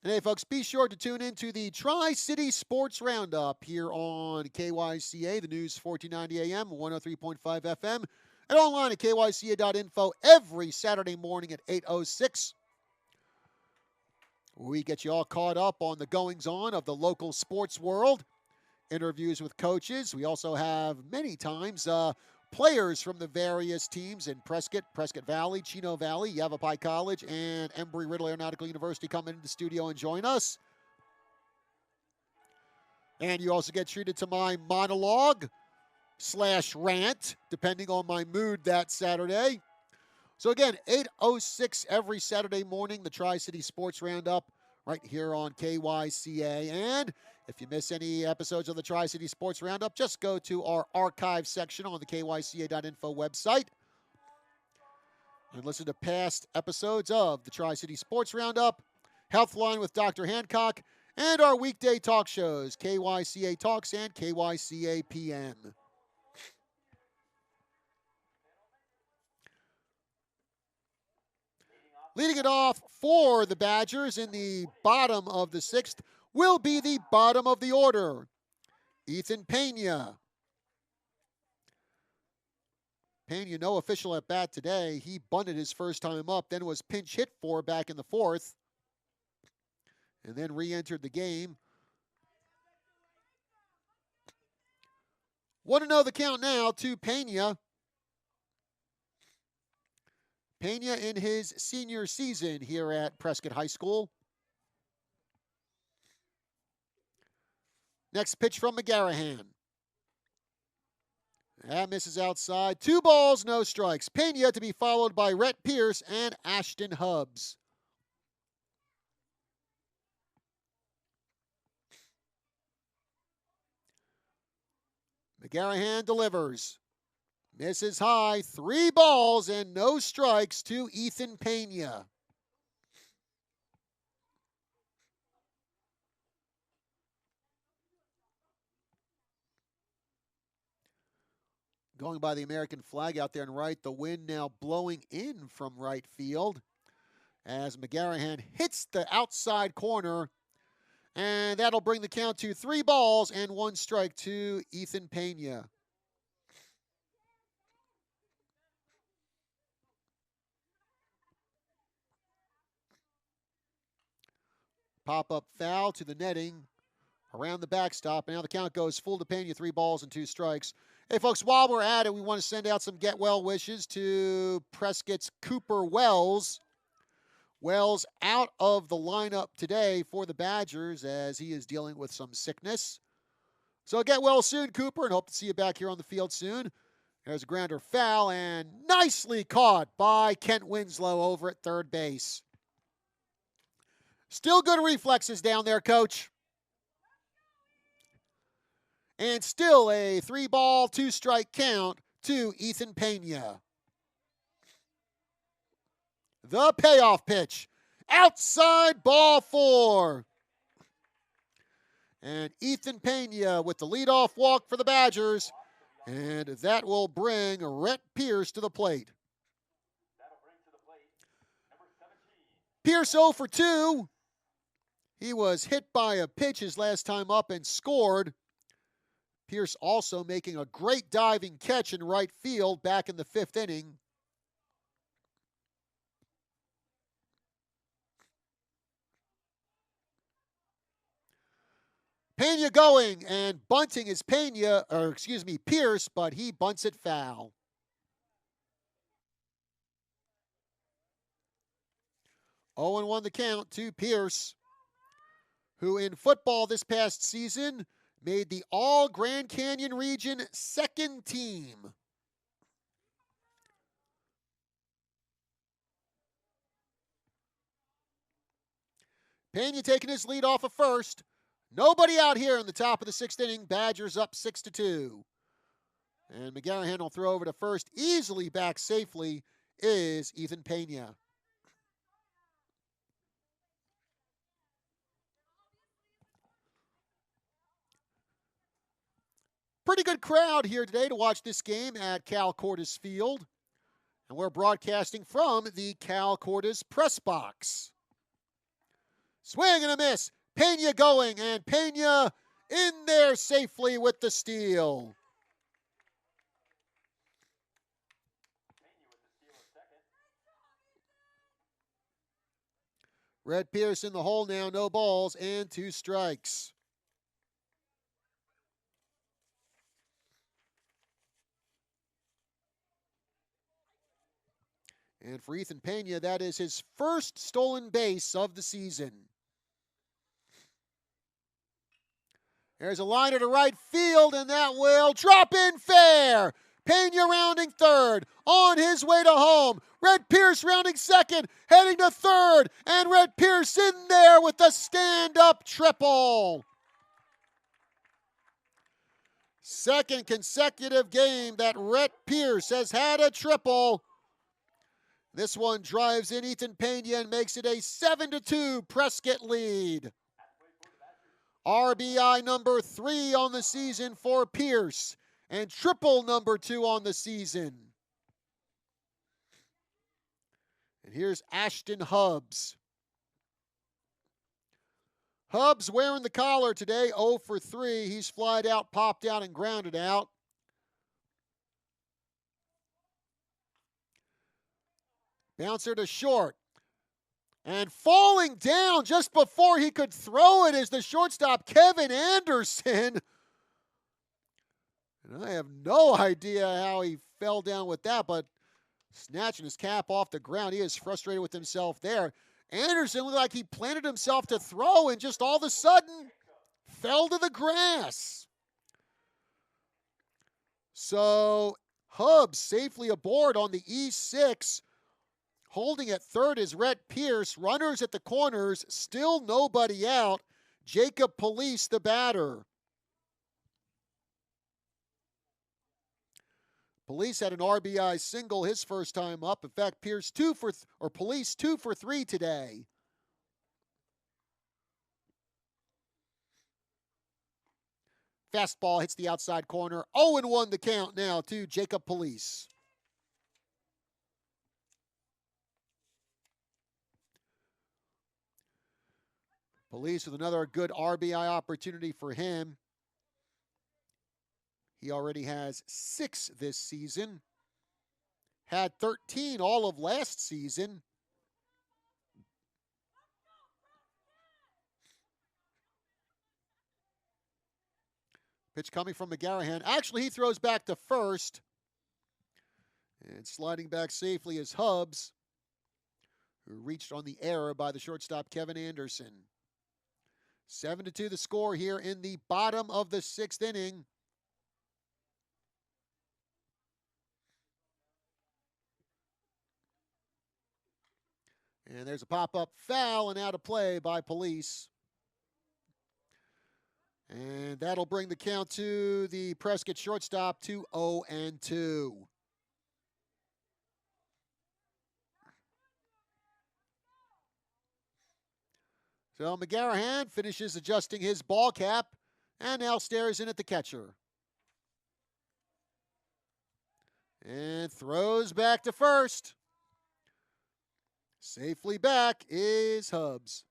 And hey, folks, be sure to tune in to the Tri-City Sports Roundup here on KYCA, the News 1490 AM, 103.5 FM, and online at kyca.info every Saturday morning at 8:06. We get you all caught up on the goings-on of the local sports world, interviews with coaches. We also have many times players from the various teams in Prescott, Prescott Valley, Chino Valley, Yavapai College, and Embry-Riddle Aeronautical University come into the studio and join us. And you also get treated to my monologue / rant, depending on my mood that Saturday. So again, 8:06 every Saturday morning, the Tri-City Sports Roundup right here on KYCA. And if you miss any episodes of the Tri-City Sports Roundup, just go to our archive section on the kyca.info website and listen to past episodes of the Tri-City Sports Roundup, Healthline with Dr. Hancock, and our weekday talk shows, KYCA Talks and KYCA PM. Leading it off for the Badgers in the bottom of the sixth will be the bottom of the order, Ethan Pena. Pena, no official at bat today. He bunted his first time up, then was pinch hit for back in the fourth, and then re-entered the game. 1-0 the count now to Pena. Pena in his senior season here at Prescott High School. Next pitch from McGarrahan. That misses outside. 2 balls, no strikes. Pena to be followed by Rhett Pierce and Ashton Hubbs. McGarrahan delivers. Misses high, 3 balls and no strikes to Ethan Pena. Going by the American flag out there in right, the wind now blowing in from right field as McGarrahan hits the outside corner, and that'll bring the count to 3 balls and 1 strike to Ethan Pena. Pop-up foul to the netting around the backstop. And now the count goes full to Pena, 3 balls and 2 strikes. Hey, folks, while we're at it, we want to send out some get well wishes to Prescott's Cooper Wells. Wells out of the lineup today for the Badgers as he is dealing with some sickness. So get well soon, Cooper, and hope to see you back here on the field soon. There's a grounder foul and nicely caught by Kent Winslow over at third base. Still good reflexes down there, Coach. And still a 3-ball, 2-strike count to Ethan Pena. The payoff pitch. Outside ball 4. And Ethan Pena with the leadoff walk for the Badgers. And that will bring Rhett Pierce to the plate. Pierce 0 for 2. He was hit by a pitch his last time up and scored. Pierce also making a great diving catch in right field back in the 5th inning. Pena going, and bunting is Pierce, but he bunts it foul. Oh, and 1 the count to Pierce, who in football this past season made the All-Grand Canyon region 2nd team. Pena taking his lead off of first. Nobody out here in the top of the 6th inning. Badgers up 6-2. And McGarrahan will throw over to first. Easily back safely is Ethan Pena. Pretty good crowd here today to watch this game at Cal Cordes Field. And we're broadcasting from the Cal Cordes press box. Swing and a miss. Pena going, and Pena in there safely with the steal. Rhett Pierce in the hole now, no balls and 2 strikes. And for Ethan Pena, that is his first stolen base of the season. There's a liner to right field, and that will drop in fair. Pena rounding third, on his way to home. Red Pierce rounding second, heading to third, and Red Pierce in there with the stand-up triple. Second consecutive game that Red Pierce has had a triple. This one drives in Ethan Pena and makes it a 7-2 Prescott lead. RBI number 3 on the season for Pierce, and triple number 2 on the season. And here's Ashton Hubbs. Hubbs wearing the collar today, 0 for 3. He's flied out, popped out, and grounded out. Bouncer to short. And falling down just before he could throw it is the shortstop, Kevin Anderson. And I have no idea how he fell down with that, but snatching his cap off the ground, he is frustrated with himself there. Anderson looked like he planted himself to throw and just all of a sudden fell to the grass. So Hubbs safely aboard on the E6. Holding at third is Rhett Pierce. Runners at the corners, still nobody out. Jacob Police, the batter. Police had an RBI single his first time up. In fact, Police 2 for 3 today. Fastball hits the outside corner. 0-1 the count now to Jacob Police. Police with another good RBI opportunity for him. He already has 6 this season. Had 13 all of last season. Pitch coming from McGarrahan. Actually, he throws back to first. And sliding back safely is Hubbs, who reached on the error by the shortstop, Kevin Anderson. 7-2 the score here in the bottom of the 6th inning. And there's a pop-up foul and out of play by Police. And that'll bring the count to the Prescott shortstop to 0-2. So McGarrahan finishes adjusting his ball cap and now stares in at the catcher. And throws back to first. Safely back is Hubbs.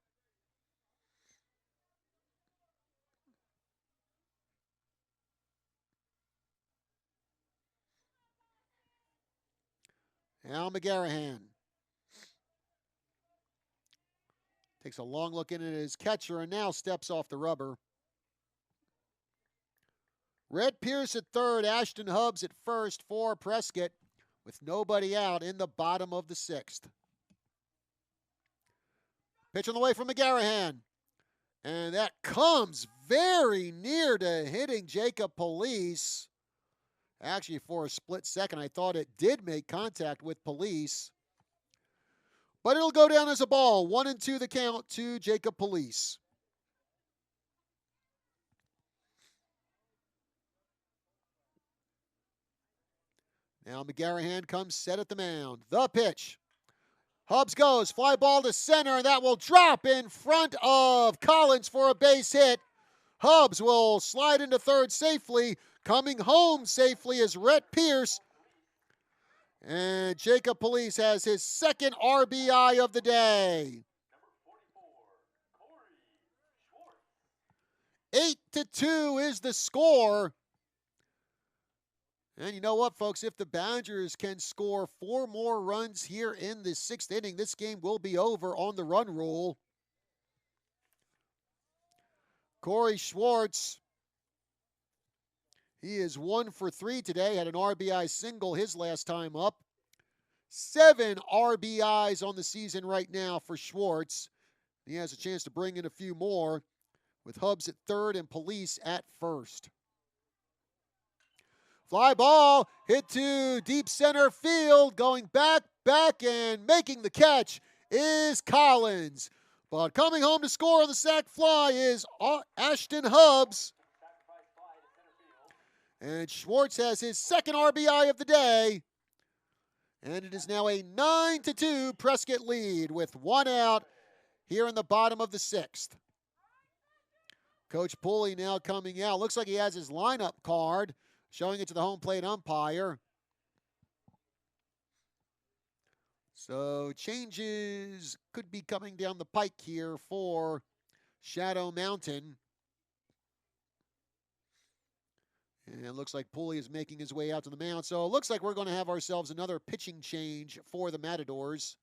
Now McGarrahan takes a long look in at his catcher and now steps off the rubber. Red Pierce at third, Ashton Hubbs at first for Prescott with nobody out in the bottom of the 6th. Pitch on the way from McGarrahan. And that comes very near to hitting Jacob Police. Actually, for a split second, I thought it did make contact with Police. But it'll go down as a ball. 1-2 the count to Jacob Police. Now McGarrahan comes set at the mound. The pitch. Hubbs goes, fly ball to center, and that will drop in front of Collins for a base hit. Hubbs will slide into third safely. Coming home safely is Rhett Pierce. And Jacob Police has his second RBI of the day. 8-2 is the score. And you know what, folks? If the Badgers can score 4 more runs here in the 6th inning, this game will be over on the run rule. Corey Schwartz, he is 1 for 3 today, had an RBI single his last time up. 7 RBIs on the season right now for Schwartz. He has a chance to bring in a few more with Hubbs at third and Police at first. Fly ball hit to deep center field. Going back, and making the catch is Collins. But coming home to score on the sac fly is Ashton Hubbs. And Schwartz has his second RBI of the day. And it is now a 9-2 Prescott lead with one out here in the bottom of the sixth. Coach Pulley now coming out. Looks like he has his lineup card, showing it to the home plate umpire. So changes could be coming down the pike here for Shadow Mountain. And it looks like Pulley is making his way out to the mound. So it looks like we're going to have ourselves another pitching change for the Matadors.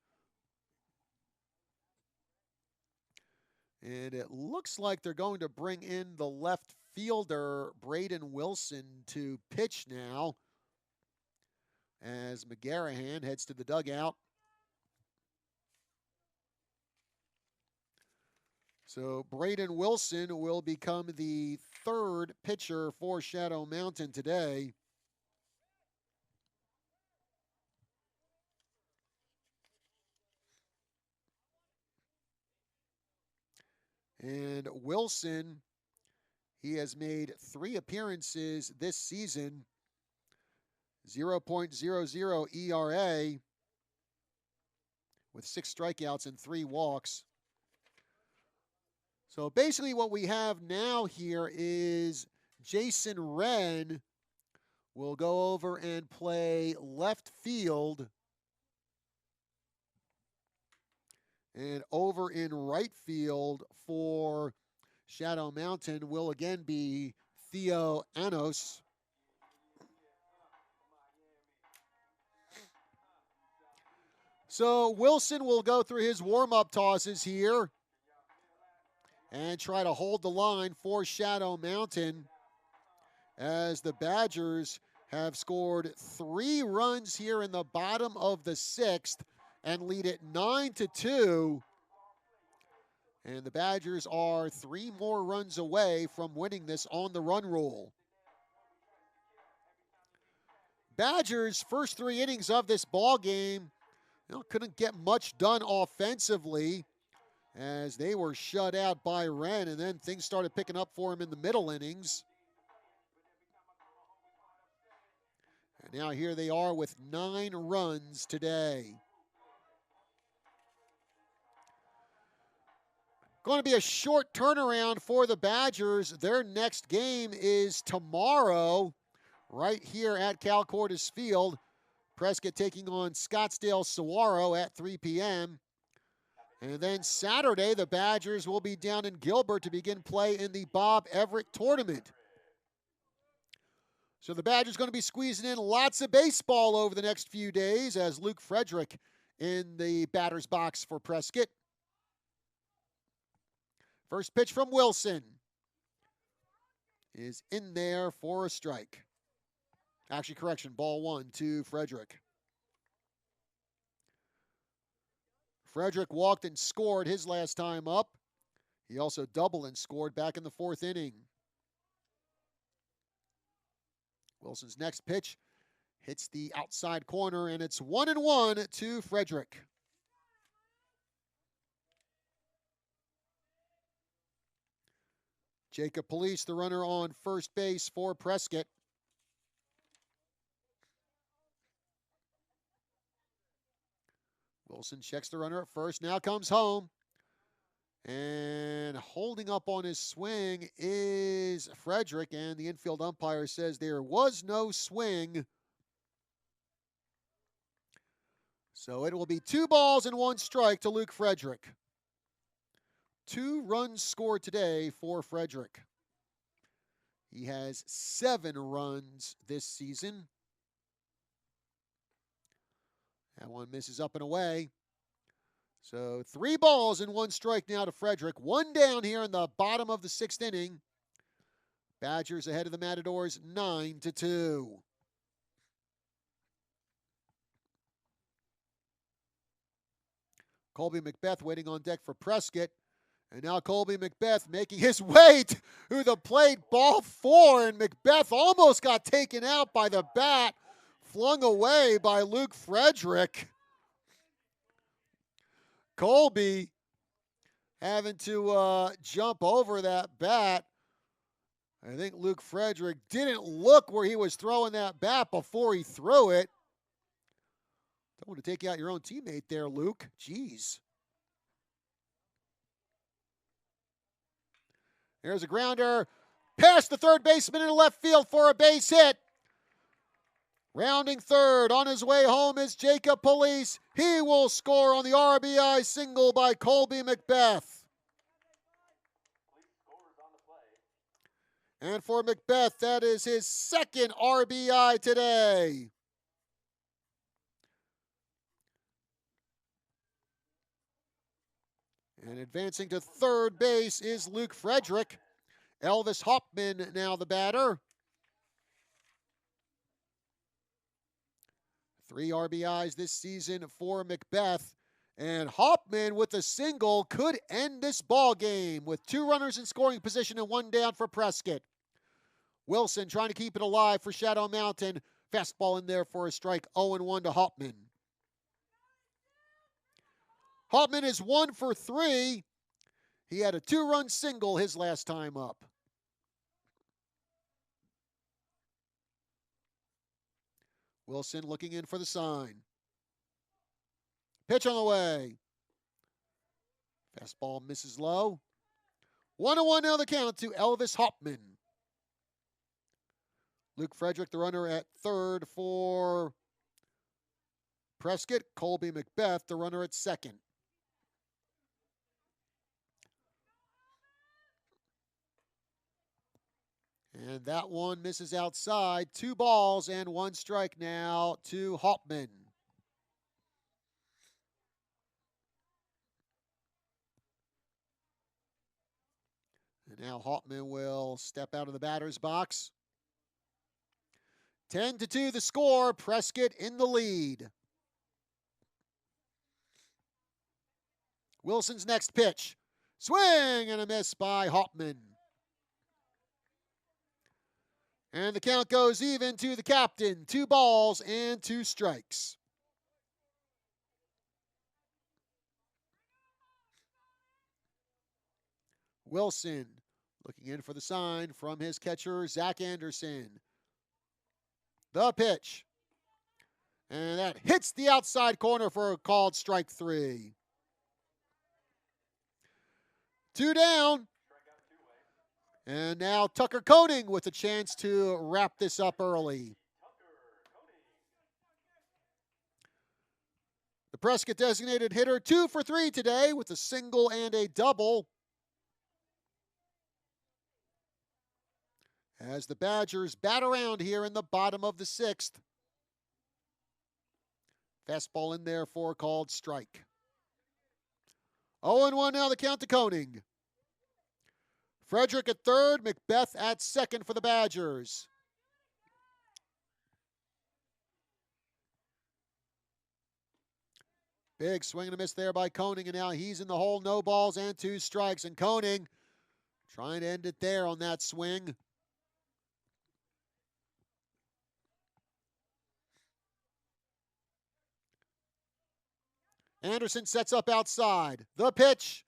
And it looks like they're going to bring in the left fielder, Braden Wilson, to pitch now as McGarrahan heads to the dugout. So Braden Wilson will become the third pitcher for Shadow Mountain today. And Wilson, he has made 3 appearances this season, 0.00 ERA with 6 strikeouts and 3 walks. So basically what we have now here is Jason Wren will go over and play left field. And over in right field for Shadow Mountain will again be Theo Anos. So Wilson will go through his warm-up tosses here and try to hold the line for Shadow Mountain as the Badgers have scored 3 runs here in the bottom of the 6th and lead it 9-2. And the Badgers are 3 more runs away from winning this on the run rule. Badgers' first 3 innings of this ball game, couldn't get much done offensively as they were shut out by Wren, and then things started picking up for him in the middle innings. And now here they are with 9 runs today. Going to be a short turnaround for the Badgers. Their next game is tomorrow, right here at Cal Cordes Field. Prescott taking on Scottsdale Saguaro at 3 p.m. And then Saturday, the Badgers will be down in Gilbert to begin play in the Bob Everett Tournament. So the Badgers going to be squeezing in lots of baseball over the next few days as Luke Frederick in the batter's box for Prescott. First pitch from Wilson is in there for a strike. Actually, correction, ball 1 to Frederick. Frederick walked and scored his last time up. He also doubled and scored back in the 4th inning. Wilson's next pitch hits the outside corner, and it's 1-1 to Frederick. Jacob Police, the runner on first base for Prescott. Wilson checks the runner at first, now comes home. And holding up on his swing is Frederick, and the infield umpire says there was no swing. So it will be 2 balls and 1 strike to Luke Frederick. 2 runs scored today for Frederick. He has 7 runs this season. That one misses up and away. So 3 balls and 1 strike now to Frederick. 1 down here in the bottom of the 6th inning. Badgers ahead of the Matadors 9-2. Colby Macbeth waiting on deck for Prescott And now Colby Macbeth making his way to the plate. Ball 4, and Macbeth almost got taken out by the bat. Flung away by Luke Frederick. Colby having to jump over that bat. I think Luke Frederick didn't look where he was throwing that bat before he threw it. Don't want to take out your own teammate there, Luke. Jeez. There's a grounder past the third baseman in the left field for a base hit. Rounding third, on his way home is Jacob Police. He will score on the RBI single by Colby Macbeth. And for Macbeth, that is his second RBI today. And advancing to third base is Luke Frederick. Elvis Hoffman now the batter. 3 RBIs this season for Macbeth. And Hoffman with a single could end this ball game with 2 runners in scoring position and 1 down for Prescott. Wilson trying to keep it alive for Shadow Mountain. Fastball in there for a strike. 0-1 to Hoffman. Hoffman is 1 for 3. He had a 2-run single his last time up. Wilson looking in for the sign. Pitch on the way. Fastball misses low. 1-1 now the count to Elvis Hoffman. Luke Frederick, the runner at third for Prescott. Colby Macbeth, the runner at second. And that one misses outside. 2 balls and 1 strike now to Hoffman. And now Hoffman will step out of the batter's box. 10-2 the score. Prescott in the lead. Wilson's next pitch. Swing and a miss by Hoffman. And the count goes even to the captain. 2 balls and 2 strikes. Wilson looking in for the sign from his catcher, Zach Anderson. The pitch. And that hits the outside corner for a called strike 3. 2 down. And now Tucker Koenig with a chance to wrap this up early. The Prescott designated hitter 2 for 3 today with a single and a double. As the Badgers bat around here in the bottom of the 6th. Fastball in there for a called strike. 0-1 now the count to Koenig. Frederick at third, Macbeth at second for the Badgers. Big swing and a miss there by Koenig, and now he's in the hole. No balls and 2 strikes, and Koenig trying to end it there on that swing. Anderson sets up outside. The pitch.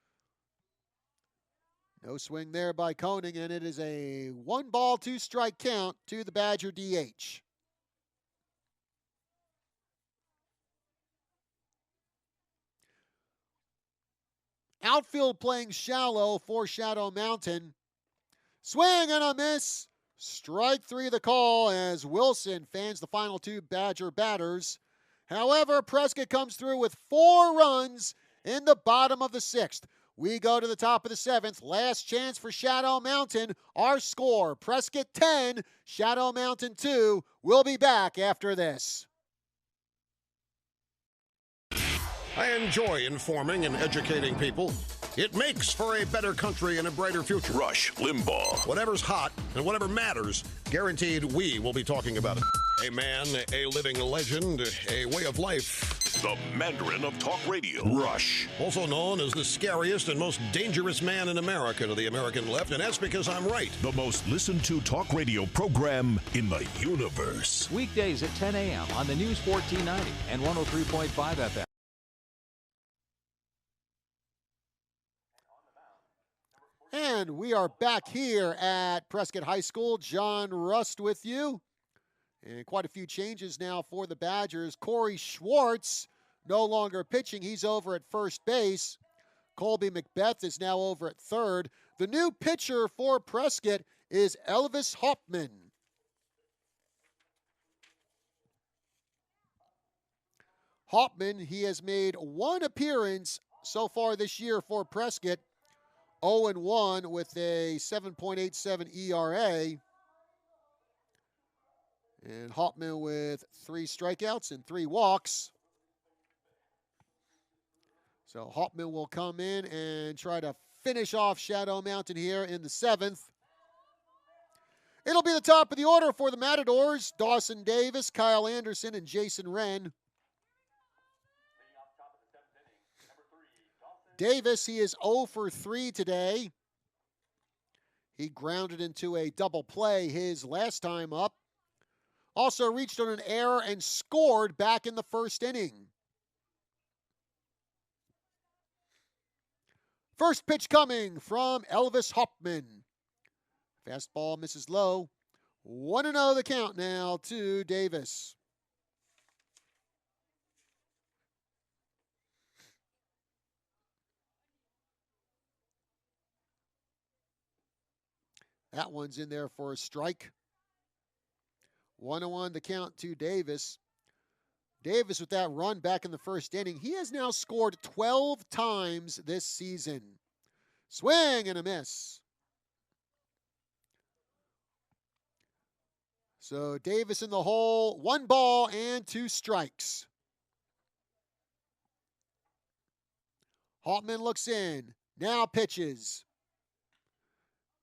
No swing there by Koenig, and it is a 1 ball, 2 strike count to the Badger DH. Outfield playing shallow for Shadow Mountain. Swing and a miss. Strike 3 the call as Wilson fans the final 2 Badger batters. However, Prescott comes through with 4 runs in the bottom of the 6th. We go to the top of the 7th. Last chance for Shadow Mountain. Our score, Prescott 10, Shadow Mountain 2. We'll be back after this. I enjoy informing and educating people. It makes for a better country and a brighter future. Rush Limbaugh. Whatever's hot and whatever matters, guaranteed we will be talking about it. A man, a living legend, a way of life. the Mandarin of talk radio, Rush. Also known as the scariest and most dangerous man in America to the American left, and that's because I'm right. The most listened to talk radio program in the universe. Weekdays at 10 a.m. on the News 1490 and 103.5 FM. And we are back here at Prescott High School. John Rust with you. And quite a few changes now for the Badgers. Corey Schwartz no longer pitching. He's over at first base. Colby Macbeth is now over at third. The new pitcher for Prescott is Elvis Hoffman. Hoffman, he has made one appearance so far this year for Prescott. 0-1 with a 7.87 ERA. And Hoffman with 3 strikeouts and 3 walks. So Hoffman will come in and try to finish off Shadow Mountain here in the 7th. It'll be the top of the order for the Matadors. Dawson Davis, Kyle Anderson, and Jason Wren. Davis, he is 0 for 3 today. He grounded into a double play his last time up. Also reached on an error and scored back in the first inning. First pitch coming from Elvis Hoffman. Fastball misses low. 1-0 the count now to Davis. That one's in there for a strike. 1-1 the count to Davis. Davis with that run back in the first inning. He has now scored 12 times this season. Swing and a miss. So Davis in the hole. 1 ball and 2 strikes. Hoffman looks in. Now pitches.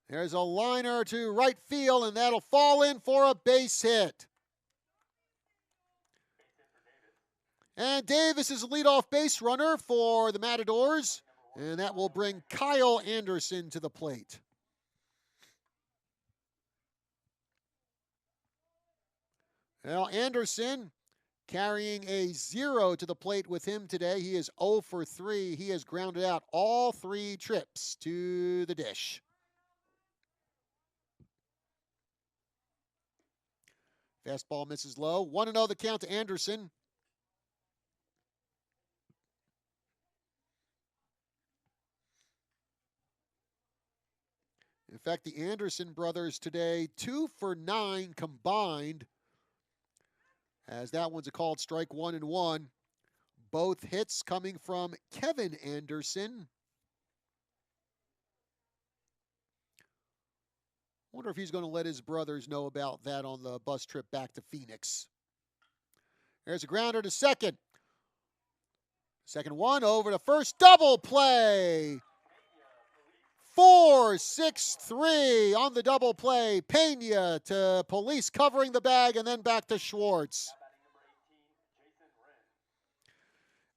There's a liner to right field, and that'll fall in for a base hit. And Davis is a leadoff base runner for the Matadors, and that will bring Kyle Anderson to the plate. Well, Anderson carrying a 0 to the plate with him today. He is 0 for 3. He has grounded out all 3 trips to the dish. Fastball misses low. 1-0 the count to Anderson. In fact, the Anderson brothers today, 2 for 9 combined. As that one's a called strike, 1-1. Both hits coming from Kevin Anderson. Wonder if he's going to let his brothers know about that on the bus trip back to Phoenix. There's a grounder to second. Second one over to first. Double play. 4-6-3 on the double play. Pena to Police covering the bag and then back to Schwartz.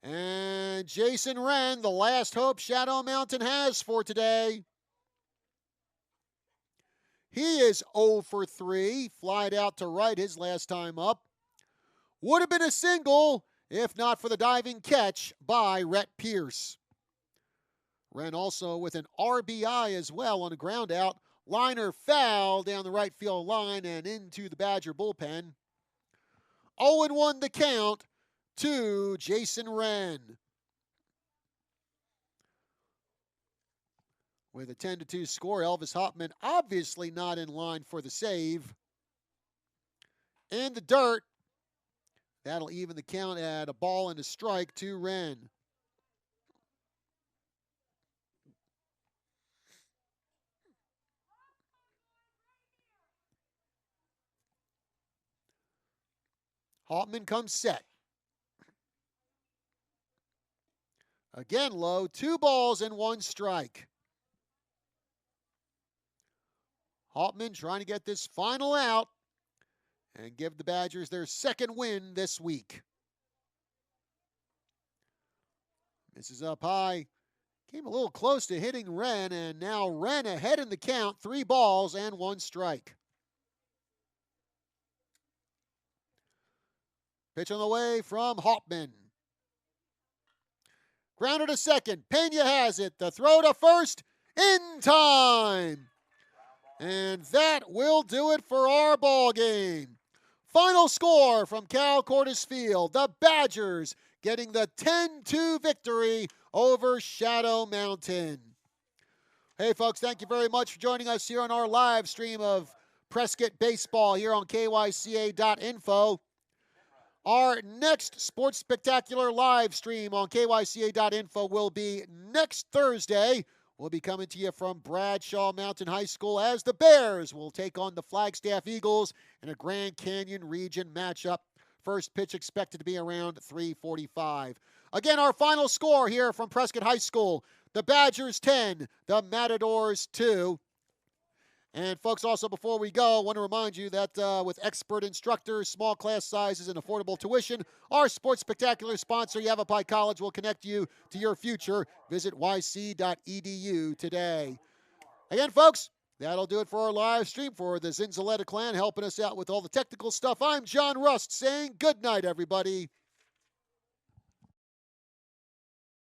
And Jason Wren, the last hope Shadow Mountain has for today. He is 0 for 3, flied out to right his last time up. Would have been a single if not for the diving catch by Rhett Pierce. Wren also with an RBI as well on a ground out. Liner foul down the right field line and into the Badger bullpen. 0-1 the count to Jason Wren. With a 10-2 score, Elvis Hoffman obviously not in line for the save. In the dirt, that'll even the count at a ball and a strike to Wren. Hoffman comes set. Again low, 2 balls and 1 strike. Hoffman trying to get this final out and give the Badgers their second win this week. This is up high. Came a little close to hitting Wren, and now Wren ahead in the count. 3 balls and 1 strike. Pitch on the way from Hoffman. Grounder to second. Pena has it. The throw to first in time. And that will do it for our ball game. Final score from Cal Cordes Field. The Badgers getting the 10-2 victory over Shadow Mountain. Hey, folks, thank you very much for joining us here on our live stream of Prescott Baseball here on KYCA.info. Our next Sports Spectacular live stream on KYCA.info will be next Thursday. We'll be coming to you from Bradshaw Mountain High School as the Bears will take on the Flagstaff Eagles in a Grand Canyon region matchup. First pitch expected to be around 3:45. Again, our final score here from Prescott High School. The Badgers 10, the Matadors 2. And folks, also before we go, I want to remind you that with expert instructors, small class sizes, and affordable tuition, our Sports Spectacular sponsor, Yavapai College, will connect you to your future. Visit yc.edu today. Again, folks, that'll do it for our live stream. For the Zinzaletta clan helping us out with all the technical stuff, I'm John Rust saying good night, everybody.